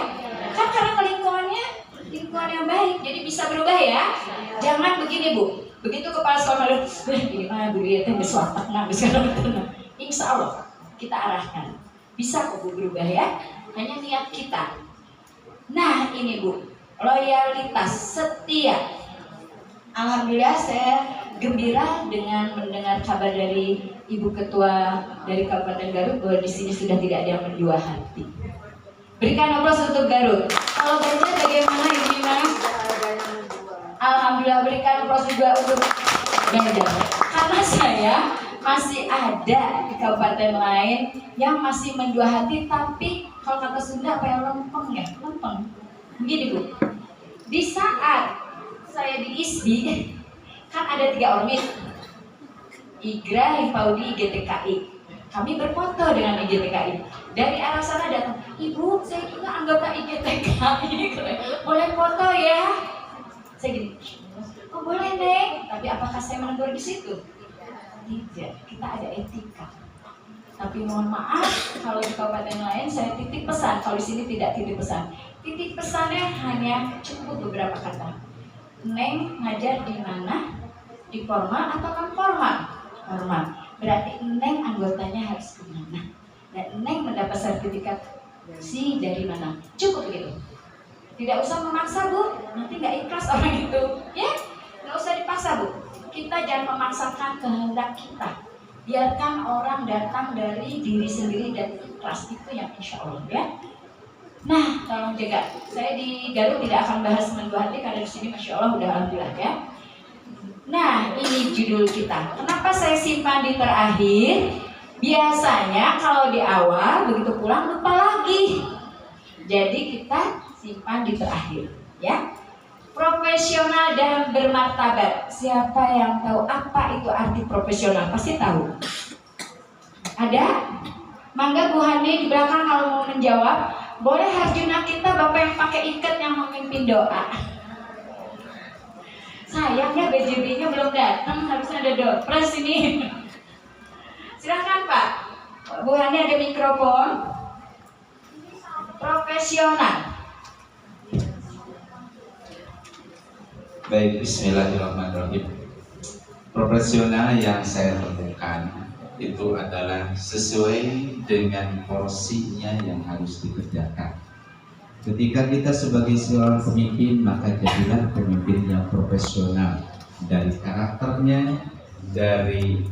Kan karena ke lingkungan yang baik, jadi bisa berubah ya. Jangan begini Bu, begitu kepala sekolah ini mah Bu dia teh bersuatak nah, insya Allah kita arahkan, bisa kok Bu berubah ya. Hanya niat kita. Nah ini Bu, loyalitas, setia. Alhamdulillah saya gembira dengan mendengar kabar dari Ibu Ketua dari Kabupaten Garut bahwa di sini sudah tidak ada yang mendua hati. Berikan aplaus untuk Garut. Kalau Banjar bagaimana Ibu Mas? Alhamdulillah, berikan aplaus juga untuk Banjar. Karena saya masih ada di kabupaten lain yang masih mendua hati, tapi kalau kata Sunda apa yang lempeng ya? Lempeng. Begini Bu, di saat saya di ISBI kan ada 3 ormis, IGRA, Hipaudi, IGTKI. Kami berfoto dengan IGTKI. Dari arah sana datang, Ibu, saya juga anggota IGTKI. Boleh foto ya? Saya gini, oh boleh Neng. Tapi apakah saya menegur di situ? Tidak, kita ada etika. Tapi mohon maaf, kalau di kabupaten lain saya titip pesan. Kalau di sini tidak titip pesan. Titip pesannya hanya cukup beberapa kata. Neng ngajar di mana? Di formal atau kan formal? Formal. Berarti Neng anggotanya harus kemana? Dan Neng mendapat sertifikat si dari mana? Cukup begitu. Tidak usah memaksa Bu, nanti nggak ikhlas orang itu, ya? Nggak usah dipaksa Bu. Kita jangan memaksakan kehendak kita. Biarkan orang datang dari diri sendiri dan ikhlas, itu yang insya Allah ya. Nah, tolong jaga. Saya di Garut tidak akan bahas mendua hati karena di sini masya Allah udah alhamdulillah ya. Nah, ini judul kita. Kenapa saya simpan di terakhir? Biasanya kalau di awal begitu pulang lupa lagi. Jadi kita simpan di terakhir, ya. Profesional dan bermartabat. Siapa yang tahu apa itu arti profesional? Pasti tahu. Ada? Mangga Bu Hani di belakang kalau mau menjawab. Boleh Harjuna kita Bapak yang pakai ikat yang memimpin doa. Sayangnya BJB-nya belum datang, harusnya ada doorpress ini. Silakan Pak. Bu Hani ada mikrofon. Profesional. Baik, bismillahirrahmanirrahim. Profesional yang saya temukan itu adalah sesuai dengan porsinya yang harus dikerjakan. Ketika kita sebagai seorang pemimpin, maka jadilah pemimpin yang profesional dari karakternya, dari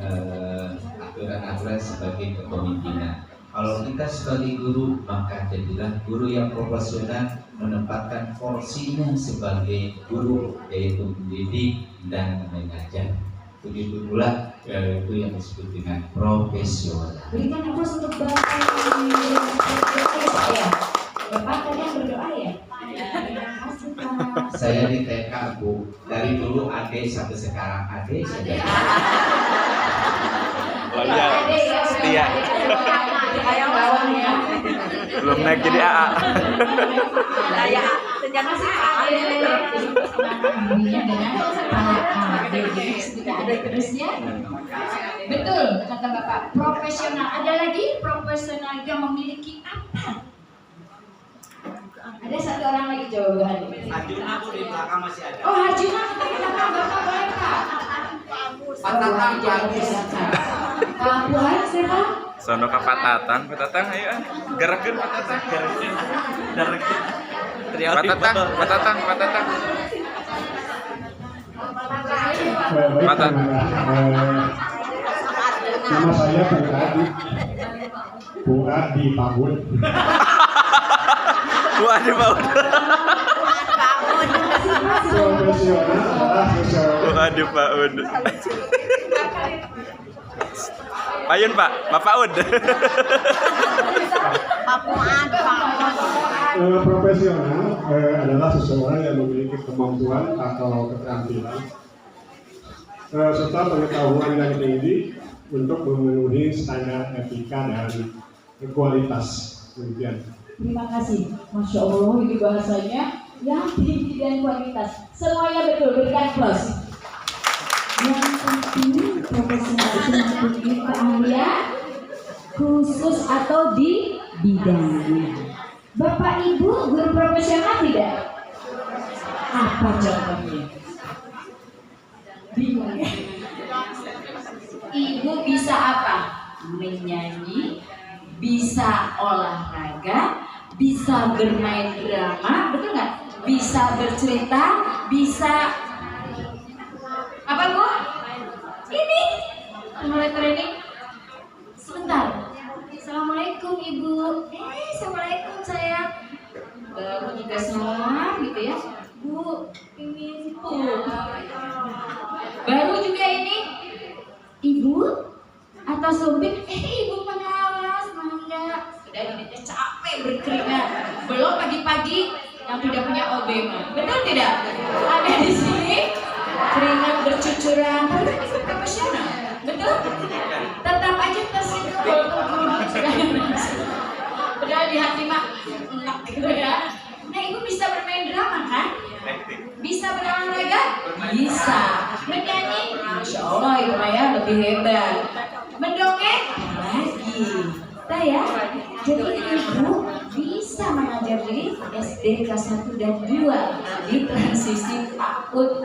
aturan-aturan sebagai kepemimpinan. Kalau kita sebagai guru, maka jadilah guru yang profesional, menempatkan porsinya sebagai guru, yaitu mendidik dan mengajar. Begitu pula itu yang disebut dengan profesional. Berikan aplaus untuk Bapak yang berdoa ya. Bapak tadi yang berdoa ya. Saya di TK Bu, dari dulu adik sampai sekarang adik saja. Setia. Yang bawah ya. Belum naik jadi AA. Saya sejak masih ada terusnya. Betul kata Bapak, profesional. Ada lagi profesional yang memiliki apa? Ada satu orang lagi jawaban. Harjuna aku di belakang masih ada. Oh Harjuna kita di belakang Bapak boleh Pak? Patatan bagus. Pak Buhan siapa? Sono ka Patatang, ayo gerakeun Patatang. Patatang. Baik, nama saya Bung Adi Pabun. Waduh, Pak. Profesional adalah seseorang Waduh, Pak Ud. Payun, Pak. Bapak Ud. profesional adalah seseorang yang memiliki kemampuan atau keterampilan serta pengetahuan yang tinggi untuk memenuhi standar etika dan kualitas. Demikian. Terima kasih. Masya Allah ini bahasanya yang tinggi dan kualitas. Semuanya betul, berikan plus. Yang penting profesional itu mempunyai keahlian khusus atau di bidangnya. Bapak Ibu guru profesional tidak? Apa contohnya? Bingung ya? Ibu bisa apa? Menyanyi, bisa olahraga, bisa bermain drama, betul nggak? Bisa bercerita, bisa apa Bu? Ini mulai training. Sebentar. Assalamualaikum Ibu. Assalamualaikum sayang. Baru juga salam gitu ya. Bu, ini Bu. Baru juga ini. Ibu atau supir? Ibu pengawas, mangga. Sudah ini capek berkeringat. Belum pagi-pagi yang tidak punya OB mah. Betul tidak? Ada di sini keringat bercucuran. Tapi itu profesional. Betul? Tetap aja tersinggung walaupun kerudung sudah padahal di hati mah enak gitu ya. Nah Ibu bisa bermain drama kan? Bisa berolahraga? Bisa. Menyanyi? Masya Allah Ibu Maya lebih hebat. Mendongeng? Lagi. Nah ya, jadi Ibu bisa mengajar di SD kelas 1 dan 2 di transisi PAUD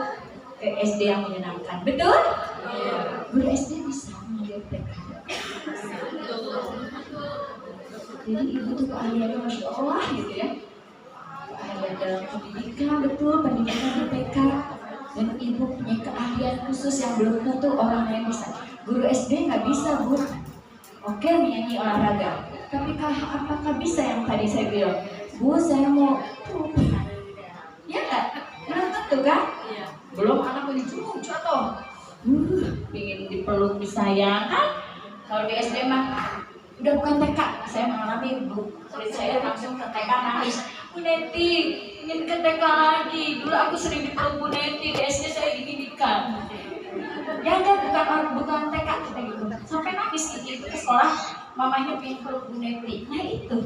ke SD yang menyenangkan. Betul? Guru SD bisa mengajar TK. Jadi Ibu tuh keahliannya Masya Allah gitu ya. Keahlian dalam pendidikan, betul, pendidikan di TK. Dan Ibu punya keahlian khusus yang belum tentu orang lain bisa. Guru SD nggak bisa Bu. Oke menyanyi olahraga. Tapi apakah bisa yang tadi saya bilang? Bu saya mau ya nggak? Belum tentu kan? Belum anak mau jatuh. Ingin dipeluk disayang kan? Kalau di SD mah udah bukan TK, saya mengalami Bu, murid saya langsung ke TK nangis. Bu Neti, ingin ke TK lagi. Dulu aku sering dipeluk Bu Neti, di SD saya diginikan. Ya enggak, bukan TK kita gitu. Sampai nangis gitu ke sekolah. mamanya pengen peluk Bu Neti. Nah itu,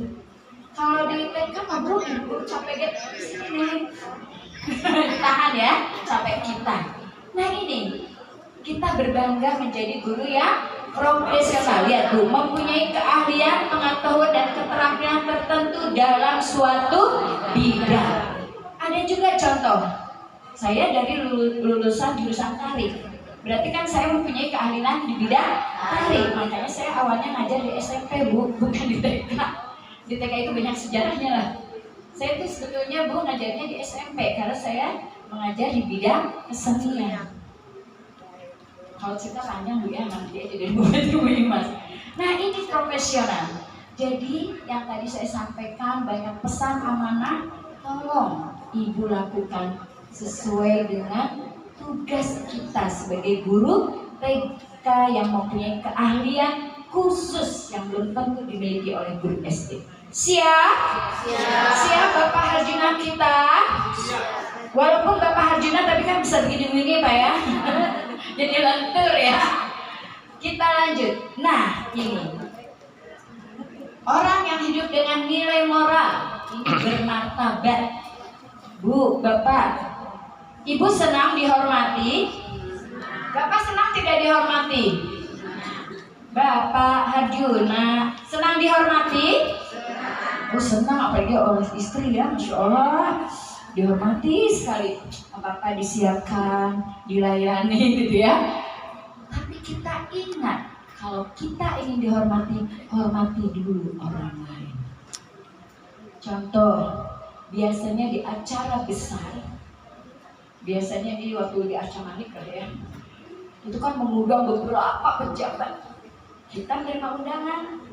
kalau di TK mah Bu capek gitu sini. Tahan ya, capek kita. Nah ini, kita berbangga menjadi guru yang profesional. Lihat Bu, mempunyai keahlian, pengetahuan dan keterampilan tertentu dalam suatu bidang. Ada juga contoh, saya dari lulusan jurusan tari. Berarti kan saya mempunyai keahlian di bidang tari. Makanya saya awalnya ngajar di SMP Bu, bukan di TK. Di TK itu banyak sejarahnya lah. Saya itu sebetulnya Bu ngajarnya di SMP karena saya mengajar di bidang kesenian. Kalau cerita panjang Bu ya, nanti aja dari Bu Imas. Nah ini profesional. Jadi yang tadi saya sampaikan banyak pesan amanah, tolong Ibu lakukan sesuai dengan tugas kita sebagai guru TK yang mempunyai keahlian khusus yang belum tentu dimiliki oleh guru SD. Siap? Siap Bapak Harjuna kita? Walaupun Bapak Harjuna tapi kan bisa begini-begini Pak ya. Jadi lentur ya. Kita lanjut. Nah ini orang yang hidup dengan nilai moral ini bermartabat. Bu, Bapak, Ibu senang dihormati? Bapak senang tidak dihormati? Bapak Harjuna senang dihormati? Oh senang, apalagi oleh istri ya, Masya Allah. Dihormati sekali, apa-apa disiapkan, dilayani gitu ya. Tapi kita ingat, kalau kita ingin dihormati, hormati dulu orang lain. Contoh, biasanya di acara besar, biasanya di waktu di acara nikah ya, itu kan mengundang beberapa pejabat. Kita menerima undangan,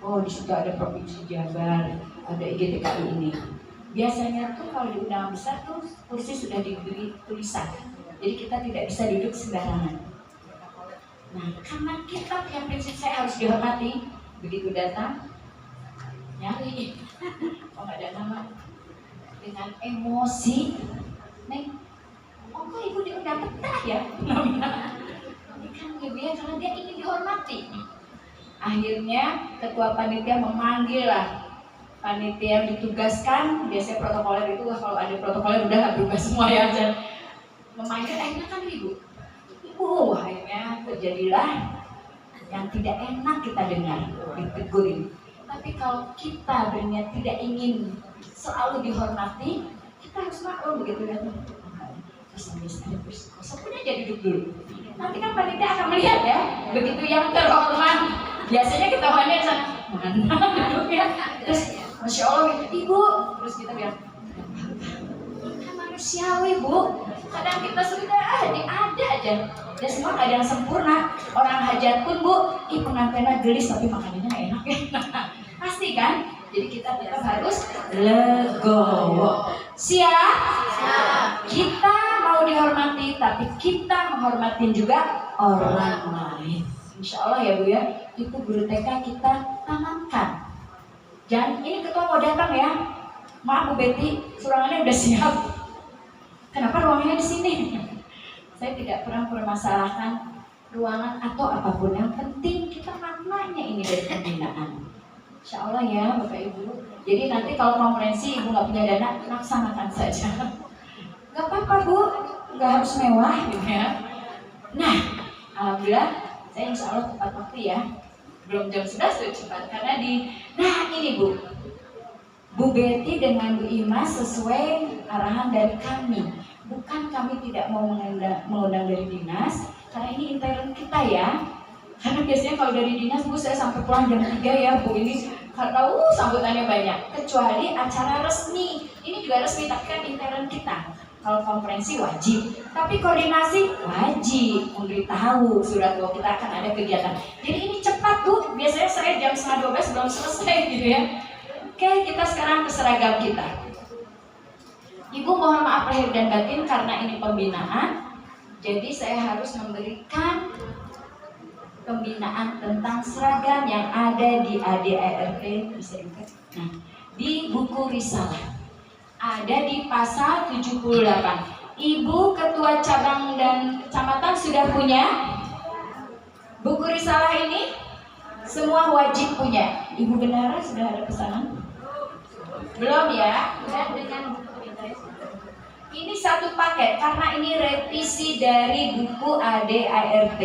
oh di situ ada Provinsi Jabar, ada IGTKI ini. Biasanya tuh kalau di undangan besar tuh kursi sudah diberi tulisan, jadi kita tidak bisa duduk sembarangan. Nah karena kita punya prinsip saya harus dihormati, begitu datang nyari, oh nggak ada nama, dengan emosi, Neng, oh kok Ibu diundang betah ya? Ini kan Ibu ya karena dia ingin dihormati. Akhirnya ketua panitia memanggil lah panitia yang ditugaskan, biasanya protokoler itu kalau ada protokoler udah nggak berubah semua ya, dan memanggil akhirnya kan Ibu, akhirnya terjadilah yang tidak enak kita dengar, ditegurin. Tapi kalau kita berniat tidak ingin selalu dihormati, kita harus maklum begitu ya. Terus kosong aja duduk dulu. Nanti kan panitia akan melihat ya, begitu yang terhormat. Biasanya kita hanya sana mana duduknya. Terus Masya Allah Ibu, terus kita bilang kan manusiawi Bu. Kadang kita sudah ada aja. Dan semua nggak ada yang sempurna. Orang hajat pun Bu, pengantinnya gelis tapi makanannya enak ya. Pasti kan? Jadi kita tetap harus legowo. Siap? Kita mau dihormati, tapi kita menghormatin juga orang lain. Insya Allah ya Bu ya, itu guru TK kita tanamkan. Jangan ini ketua mau datang ya. Maaf Bu Betty, surangannya udah siap. Kenapa ruangannya di sini? Saya tidak pernah permasalahkan ruangan atau apapun. Yang penting kita maknanya ini dari pembinaan. Insya Allah ya Bapak Ibu. Jadi nanti kalau konferensi Ibu nggak punya dana, laksanakan saja. Gak apa-apa Bu, nggak harus mewah gitu ya. Nah, alhamdulillah saya insya Allah tepat waktu ya. Belum jam 11 sudah cepat karena nah ini Bu Betty dengan Bu Imas sesuai arahan dari kami. Bukan kami tidak mau mengundang dari dinas, karena ini intern kita ya. Karena biasanya kalau dari dinas Bu saya sampai pulang jam 3 ya Bu, ini karena sambutannya banyak. Kecuali acara resmi, ini juga resmi tapi kan intern kita. Kalau konferensi wajib, tapi koordinasi wajib. Memberitahu surat bahwa kita akan ada kegiatan. Jadi ini cepat Bu, biasanya saya jam 11:30 belum selesai gitu ya. Oke, kita sekarang ke seragam kita. Ibu mohon maaf lahir dan batin karena ini pembinaan. Jadi saya harus memberikan pembinaan tentang seragam yang ada di ADART, bisa dibuka. Nah, di buku risalah. Ada di pasal 78. Ibu ketua cabang dan kecamatan sudah punya buku risalah ini? Semua wajib punya. Ibu Bendahara sudah ada pesanan? Belum ya? Dan dengan ini satu paket karena ini revisi dari buku ADART.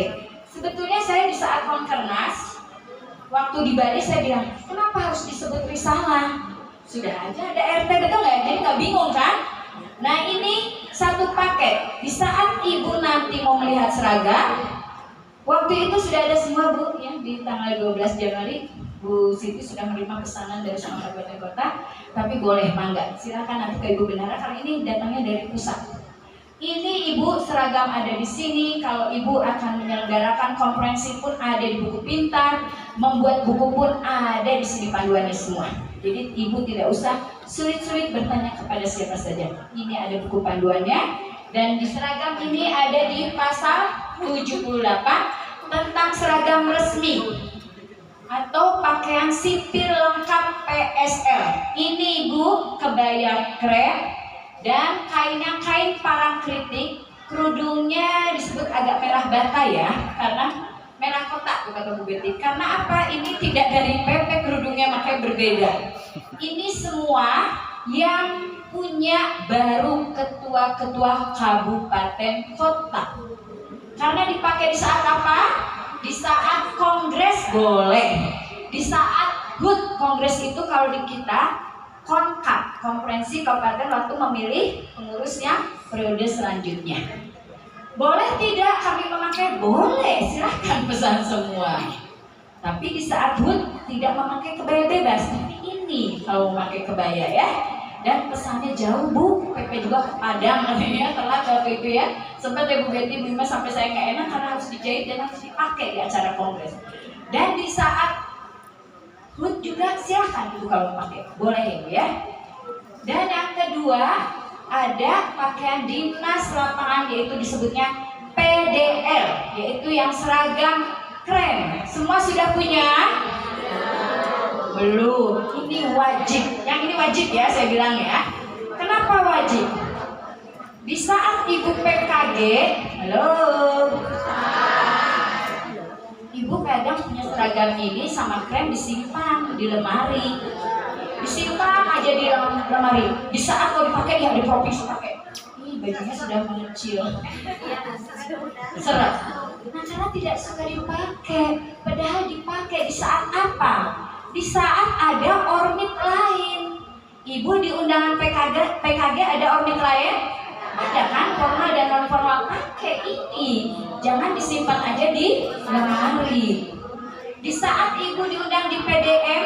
Sebetulnya saya di saat Konkernas waktu di Bali saya bilang, kenapa harus disebut risalah? Sudah aja ada RT, betul nggak? Jadi nggak bingung kan? Nah ini satu paket. Di saat ibu nanti mau melihat seragam, waktu itu sudah ada semua Bu ya, di tanggal 12 Januari Bu Siti sudah menerima pesanan dari semua kabupaten kota. Tapi boleh mangga, silakan nanti ke Ibu Bendahara karena ini datangnya dari pusat. Ini Ibu seragam ada di sini. Kalau Ibu akan menyelenggarakan konferensi pun ada di buku pintar, membuat buku pun ada di sini panduannya semua. Jadi Ibu tidak usah sulit-sulit bertanya kepada siapa saja. Ini ada buku panduannya dan di seragam ini ada di pasal 78 tentang seragam resmi atau pakaian sipil lengkap PSL. Ini Ibu kebaya krem dan kainnya kain parang kritik, kerudungnya disebut agak merah bata ya, karena merah kotak kata Bu Betty. Karena apa? Ini tidak dari PP kerudungnya makanya berbeda. Ini semua yang punya baru ketua-ketua kabupaten kota. Karena dipakai di saat apa? Di saat kongres boleh. Di saat HUT kongres itu kalau di kita konkap, konferensi kabupaten waktu memilih pengurusnya periode selanjutnya. Boleh tidak kami memakai? Boleh, silahkan pesan semua. Tapi di saat HUT tidak memakai kebaya bebas. Tapi ini kalau memakai kebaya ya. Dan pesannya jauh Bu, PP juga ke Padang katanya telat waktu itu ya. Sempat ya Bu Betty Bima sampai saya nggak enak karena harus dijahit dan harus dipakai di acara kongres. Dan di saat HUT juga silahkan Ibu kalau pakai, boleh ya Bu ya. Dan yang kedua ada pakaian dinas lapangan yaitu disebutnya PDL, yaitu yang seragam krem. Semua sudah punya? Belum. Ini wajib. Yang ini wajib ya saya bilang ya. Kenapa wajib? Di saat Ibu PKG, halo. Ibu kadang punya seragam ini sama krem disimpan di lemari. Disimpan aja di lemari. Di saat mau dipakai ya diprovinsi pakai. Ih, bajunya sudah mengecil. Seret. Nah, karena tidak suka dipakai. Padahal dipakai di saat apa? Di saat ada ornit lain. Ibu di undangan PKG ada ornit lain? Ada kan? Formal dan non formal. Pakai ini. Jangan disimpan aja di lemari. Di saat Ibu diundang di PDM,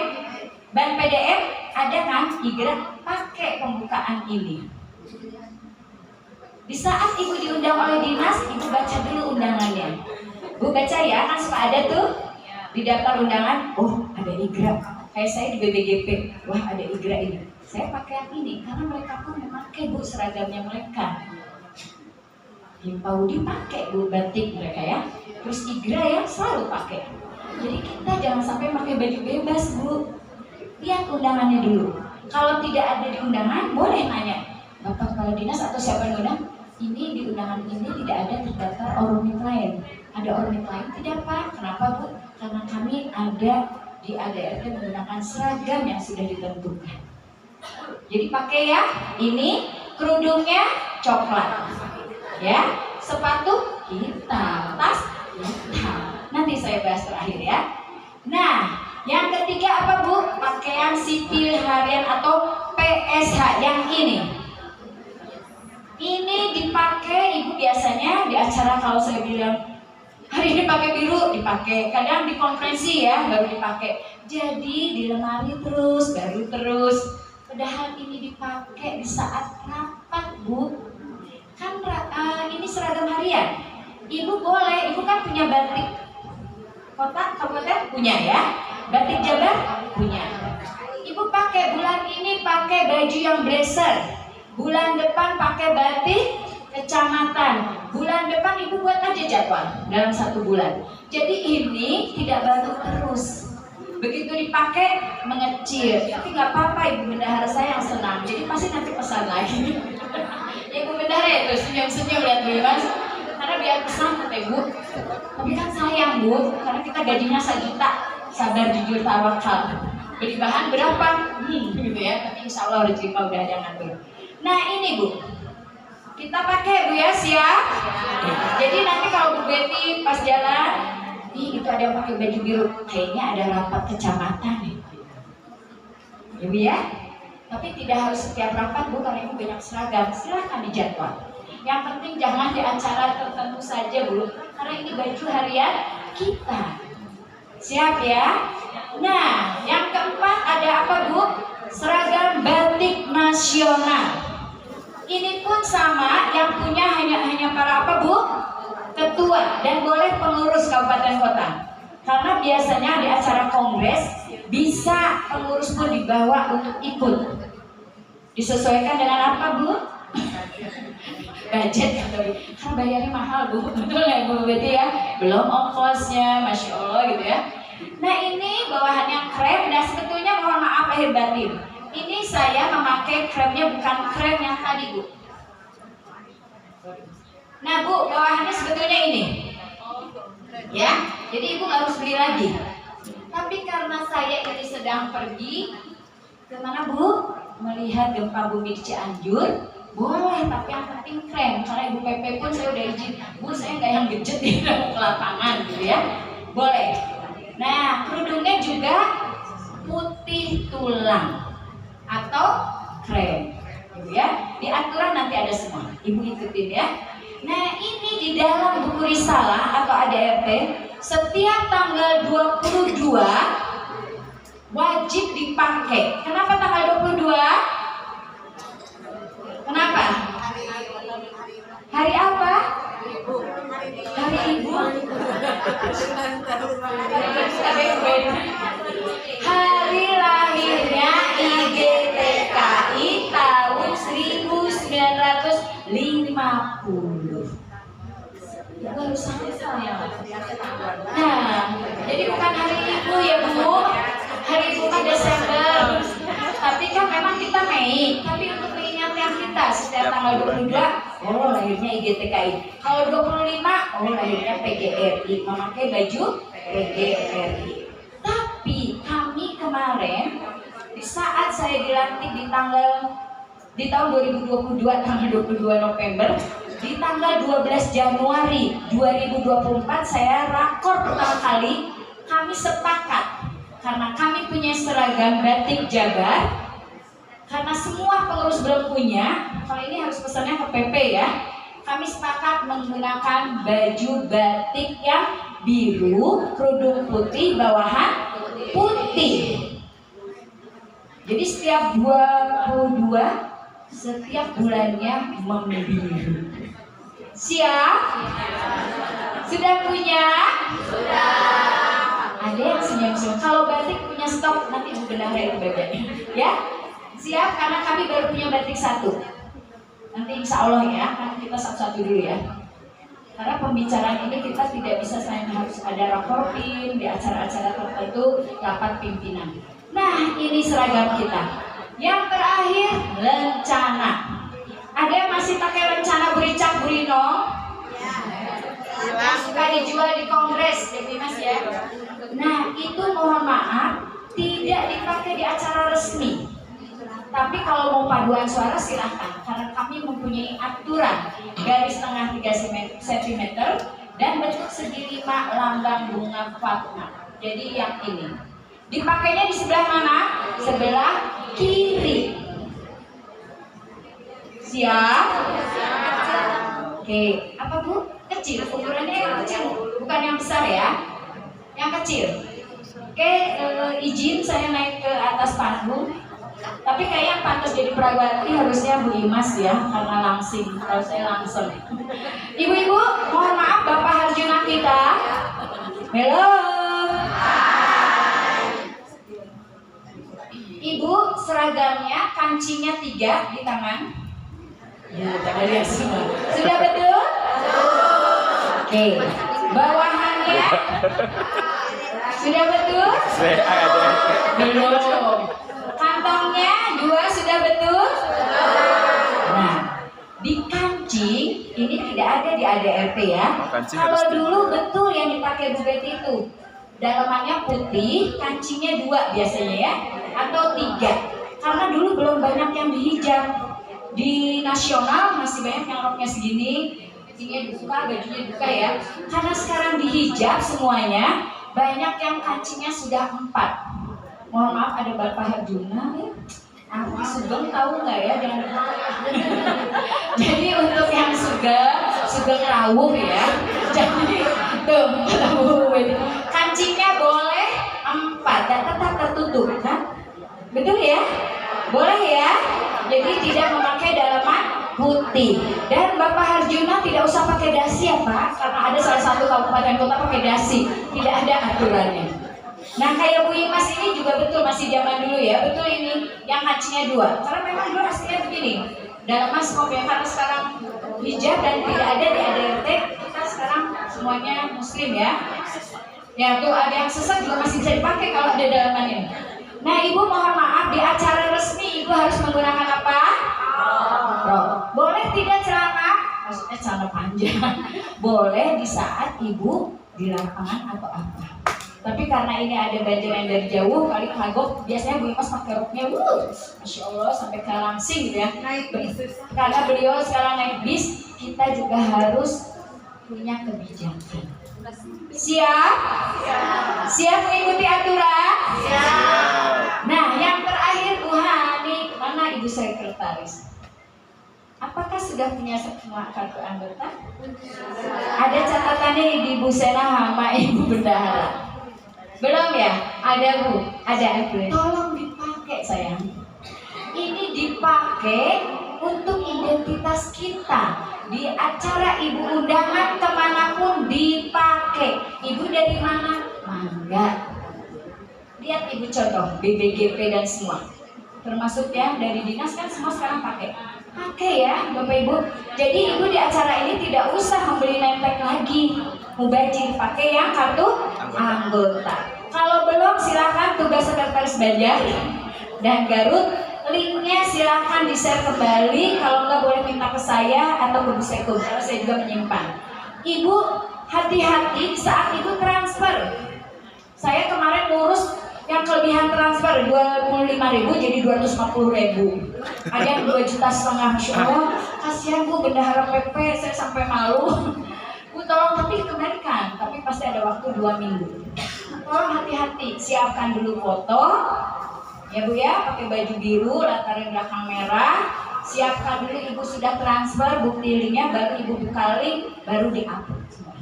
ban PDM, ada kan? IGRA, pakai pembukaan ini. Di saat Ibu diundang oleh dinas, Ibu baca dulu undangannya. Bu baca ya, kan suka ada tuh di daftar undangan. Oh, ada IGRA. Kayak saya di BBGP, wah ada IGRA ini. Saya pakai yang ini karena mereka pun memakai Bu seragamnya mereka. Himpau dipakai Bu batik mereka ya. Terus IGRA ya selalu pakai. Jadi kita jangan sampai pakai baju bebas Bu. Lihat undangannya dulu. Kalau tidak ada di undangan, boleh nanya Bapak Kepala Dinas atau siapa yang undang. Ini di undangan ini tidak ada terdaftar ornit lain. Ada ornit lain tidak Pak? Kenapa Bu? Karena kami ada di ADRT menggunakan seragam yang sudah ditentukan. Jadi pakai ya. Ini kerudungnya coklat. Ya, sepatu hitam, tas hitam. Nanti saya bahas terakhir ya. Nah, yang ketiga apa Bu? Pakaian sipil harian atau PSH yang ini. Ini dipakai Ibu biasanya di acara kalau saya bilang hari ini pakai biru dipakai. Kadang di konferensi ya baru dipakai. Jadi di lemari terus, baru terus. Padahal ini dipakai di saat rapat Bu. Kan ini seragam harian. Ibu boleh, Ibu kan punya batik kota, kabupaten punya ya. Batik Jabar punya. Ibu pakai bulan ini pakai baju yang blazer. Bulan depan pakai batik kecamatan. Bulan depan Ibu buat aja jadwal dalam 1 bulan. Jadi ini tidak baru terus. Begitu dipakai mengecil. Tapi nggak apa-apa Ibu Bendahara saya yang senang. Jadi pasti nanti pesan lagi. Ibu Bendahara itu senyum-senyum lihat Bu Mas. Karena biar pesan kata Ibu. Tapi kan sayang Bu, karena kita gajinya 1 juta. sabar jujur tawakal. Beli bahan berapa? Gitu ya. Tapi insya Allah rezeki udah ada yang ngatur. Nah ini Bu, kita pakai Bu ya, siap? Jadi nanti kalau Bu Betty pas jalan, itu ada yang pakai baju biru, kayaknya ada rapat kecamatan nih. Ya Bu ya? Tapi tidak harus setiap rapat Bu, karena Ibu banyak seragam, silakan dijadwal. Yang penting jangan di acara tertentu saja Bu, karena ini baju harian kita. Siap ya? Nah, yang keempat ada apa Bu? Seragam batik nasional. Ini pun sama, yang punya hanya para apa Bu? Ketua dan boleh pengurus kabupaten kota. Karena biasanya di acara kongres bisa pengurus pun dibawa untuk ikut. Disesuaikan dengan apa Bu? Budget karena bayarnya mahal Bu, betul ya Bu Betty ya? Belum ongkosnya, Masya Allah gitu ya. Nah ini bawahannya krem dan sebetulnya mohon maaf lahir batin, ini saya memakai kremnya bukan krem yang tadi Bu. Nah Bu, bawahannya sebetulnya ini ya, jadi Ibu nggak harus beli lagi. Tapi karena saya ini sedang pergi kemana Bu? Melihat gempa bumi di Cianjur, boleh, tapi yang penting krem. Karena Ibu PP pun saya udah izin, Bu saya nggak yang gadget di dalam ke lapangan gitu ya. Boleh. Nah kerudungnya juga putih tulang atau krem gitu ya. Di aturan nanti ada semua, Ibu ikutin ya. Nah ini di dalam buku risalah atau ADRT, setiap tanggal 22 wajib dipakai. Kenapa tanggal 22? Kenapa? Hari apa? Hari Ibu. Hari lahirnya IGTKI tahun 1950. Baru sampai ya. Nah, jadi bukan hari Ibu ya Bu. Hari Ibu kan Desember. Tapi kan memang kita Mei. Tapi untuk mengingatkan kita setiap tanggal 22, oh lahirnya IGTKI. Kalau 25, oh lahirnya PGRI. Memakai baju PGRI. Tapi kami kemarin di saat saya dilantik di tahun 2022 tanggal 22 November, di tanggal 12 Januari 2024 saya rakor pertama kali, kami sepakat karena kami punya seragam batik Jabar, karena semua pengurus belum punya, kalau ini harus pesannya ke PP ya. Kami sepakat menggunakan baju batik yang biru, kerudung putih, bawahan putih. Jadi setiap 22 setiap bulannya membiru. Siap? Sudah punya? Sudah. Ada yang senyum-senyum. Kalau batik punya stok, nanti benar ya bagiannya. Ya? Siap? Karena kami baru punya batik satu. Nanti insya Allah ya, kan kita satu-satu dulu ya. Karena pembicaraan ini kita tidak bisa selain harus ada raportin di acara-acara tertentu, rapat pimpinan. Nah, ini seragam kita. Yang terakhir, lencana. Ada yang masih pakai lencana Buricak Burino? Yang suka dijual di kongres, jadi Mas ya. Nah, itu mohon maaf, tidak dipakai di acara resmi. Tapi kalau mau paduan suara silahkan, karena kami mempunyai aturan garis tengah 3 cm dan bentuk segi 5 lambang bunga Fatma. Jadi yang ini dipakainya di sebelah mana? Sebelah kiri. Siap? Oke, apa Bu? Kecil, ukurannya yang kecil, bukan yang besar ya. Yang kecil. Oke, izin saya naik ke atas panggung. Tapi kayaknya pantas jadi perawati harusnya Bu Imas ya, karena langsing. Kalau saya langsung. Ibu-ibu, mohon maaf Bapak Harjuna kita. Halo. Ibu, seragamnya kancinya 3 di tangan. Ya, pada lihat semua. Sudah betul? Oke. Bawahannya sudah betul? Belum. Kantongnya 2 sudah betul? Nah, di kancing ini tidak ada di ADRT ya. Kalau dulu betul yang dipakai Bu Betty itu dalamannya putih, kancingnya 2 biasanya ya, atau 3. Karena dulu belum banyak yang dihijab. Di nasional masih banyak yang roknya segini, kancingnya dibuka, bajunya dibuka ya. Karena sekarang dihijab semuanya, banyak yang kancingnya sudah 4. Mohon maaf ada Bapak Harjuna ya. Aku Sugeng tahu nggak ya? Jangan jadi untuk yang Sugeng rawuh ya. Jadi tuh kancingnya boleh 4 dan tetap tertutup kan? Betul ya? Boleh ya? Jadi tidak memakai dalaman putih. Dan Bapak Harjuna tidak usah pakai dasi ya Pak, karena ada salah satu kabupaten kota pakai dasi. Tidak ada aturannya. Nah kayak Bu Imas ini juga betul, masih zaman dulu ya, betul ini yang kancingnya 2. Karena memang dulu hasilnya begini. Dalaman skop ya, karena sekarang hijab dan tidak ada di ADRT, kita sekarang semuanya muslim ya. Ya tuh ada yang sesat juga masih bisa dipakai kalau ada dalamannya. Nah Ibu mohon maaf, di acara resmi Ibu harus menggunakan apa? Boleh tidak celana? Maksudnya celana panjang. Boleh di saat Ibu di lapangan atau apa. Tapi karena ini ada banjiran dari jauh, kali kagok, biasanya Bu Imas pakai roknya, Masya Allah sampai ke langsing gitu ya. Karena beliau sekarang naik bis, kita juga harus punya kebijakan. Siap? Siap mengikuti aturan? Nah, yang terakhir Bu Hani, mana Ibu Sekretaris? Apakah sudah punya semua kartu anggota? Ada catatannya di Bu Sena sama Ibu Bendahara. Belum ya? Ada Bu, ada Ibu. Tolong dipakai sayang. Ini dipakai untuk identitas kita. Di acara Ibu undangan kemanapun dipakai. Ibu dari mana? Mangga. Lihat Ibu contoh BBGP dan semua. Termasuk ya dari dinas kan semua sekarang pakai. Pakai ya Bapak Ibu. Jadi Ibu di acara ini tidak usah membeli nempel lagi. Mubajir pakai yang kartu anggota. Kalau belum silakan tugas sekretaris Banjar dan Garut, linknya silakan di-share kembali. Kalau nggak boleh minta ke saya atau ke Bu Sekum, karena saya juga menyimpan. Ibu hati-hati saat Ibu transfer. Saya kemarin ngurus yang kelebihan transfer 25.000 jadi 250.000. Ada yang 2,5 juta, Masya Allah. Kasihan Bu, bendahara PP, saya sampai malu. Bu tolong tapi dikembalikan, tapi pasti ada waktu 2 minggu. Tolong hati-hati, siapkan dulu foto, ya Bu ya, pakai baju biru, latarnya belakang merah. Siapkan dulu Ibu sudah transfer bukti linknya, baru Ibu buka link, baru di-upload semua.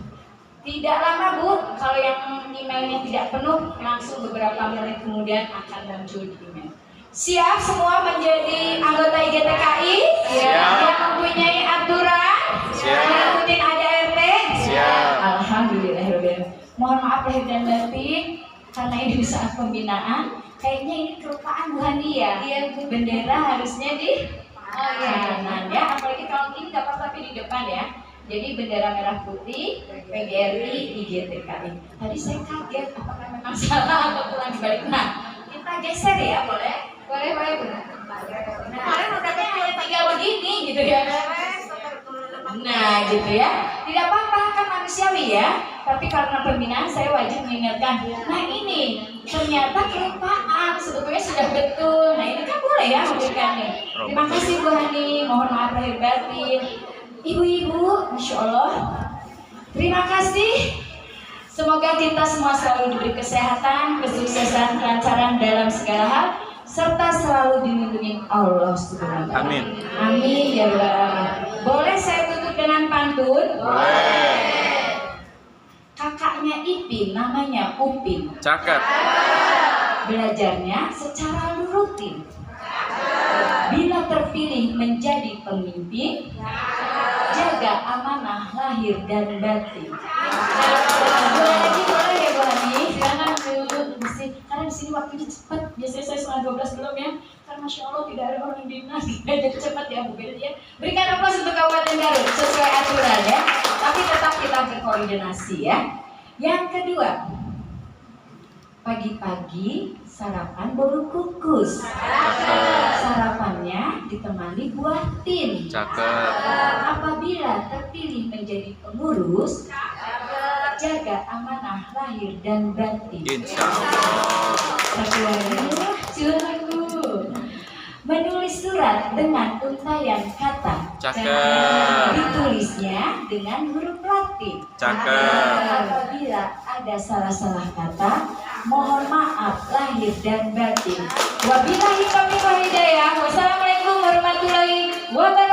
Tidak lama Bu, kalau yang emailnya tidak penuh, langsung beberapa menit kemudian akan muncul di email. Siap semua menjadi anggota IGTKI? Siap. Yang mempunyai aturan? Siap. Mengikuti ADRT? Siap. Alhamdulillah. Mohon maaf lahir dan batin, karena ini di saat pembinaan. Kayaknya ini kelupaan Bu Hani ya. Iya, bendera harusnya di kanan ya. Apalagi kalau ini nggak apa-apa tapi di depan ya. Jadi bendera merah putih, PGRI, IGTKI. Tadi saya kaget, apakah memang salah atau kurang dibalik. Nah, kita geser ya, boleh? Boleh. Kemarin udah hanya 3 begini gitu ya. Nah gitu ya, tidak apa-apa kan manusiawi ya. Tapi karena pembinaan saya wajib mengingatkan. Nah ini ternyata kelupaan, sebetulnya sudah betul. Nah ini kan boleh ya memberikan nih. Terima kasih Bu Hani, mohon maaf lahir batin. Ibu-ibu, Masya Allah, terima kasih. Semoga kita semua selalu diberi kesehatan, kesuksesan, kelancaran dalam segala hal, serta selalu dilindungi Allah Subhanahu wa Ta'ala. Amin. Amin ya Rabbal Alamin. Boleh saya tutup dengan pantun? Boleh. Kakaknya Ipin namanya Upin. Cakep. Belajarnya secara rutin. Bila terpilih menjadi pemimpin, jaga amanah lahir dan batin. Boleh lagi, boleh ya Bu Hani? Silakan dulu mesti, karena di sini waktunya cepat. Biasanya saya setengah 12 belum ya. Karena Masya Allah tidak ada orang dinas, jadi cepat ya Bu Bel ya. Berikan aplaus untuk Kabupaten Garut sesuai aturan ya. Tapi tetap kita berkoordinasi ya. Yang kedua, pagi-pagi sarapan bolu kukus. Sarapannya ditemani buah tin. Cakep. Apabila terpilih menjadi pengurus, jaga amanah lahir dan batin. Insya Allah. Satu lagi, silakan Bu. Menulis surat dengan untayan kata. Cakep. Ditulisnya dengan huruf Latin. Cakep. Apabila ada salah-salah kata, mohon maaf lahir dan batin. Wabillahi taufiq wal hidayah. Wassalamualaikum warahmatullahi wabarakatuh.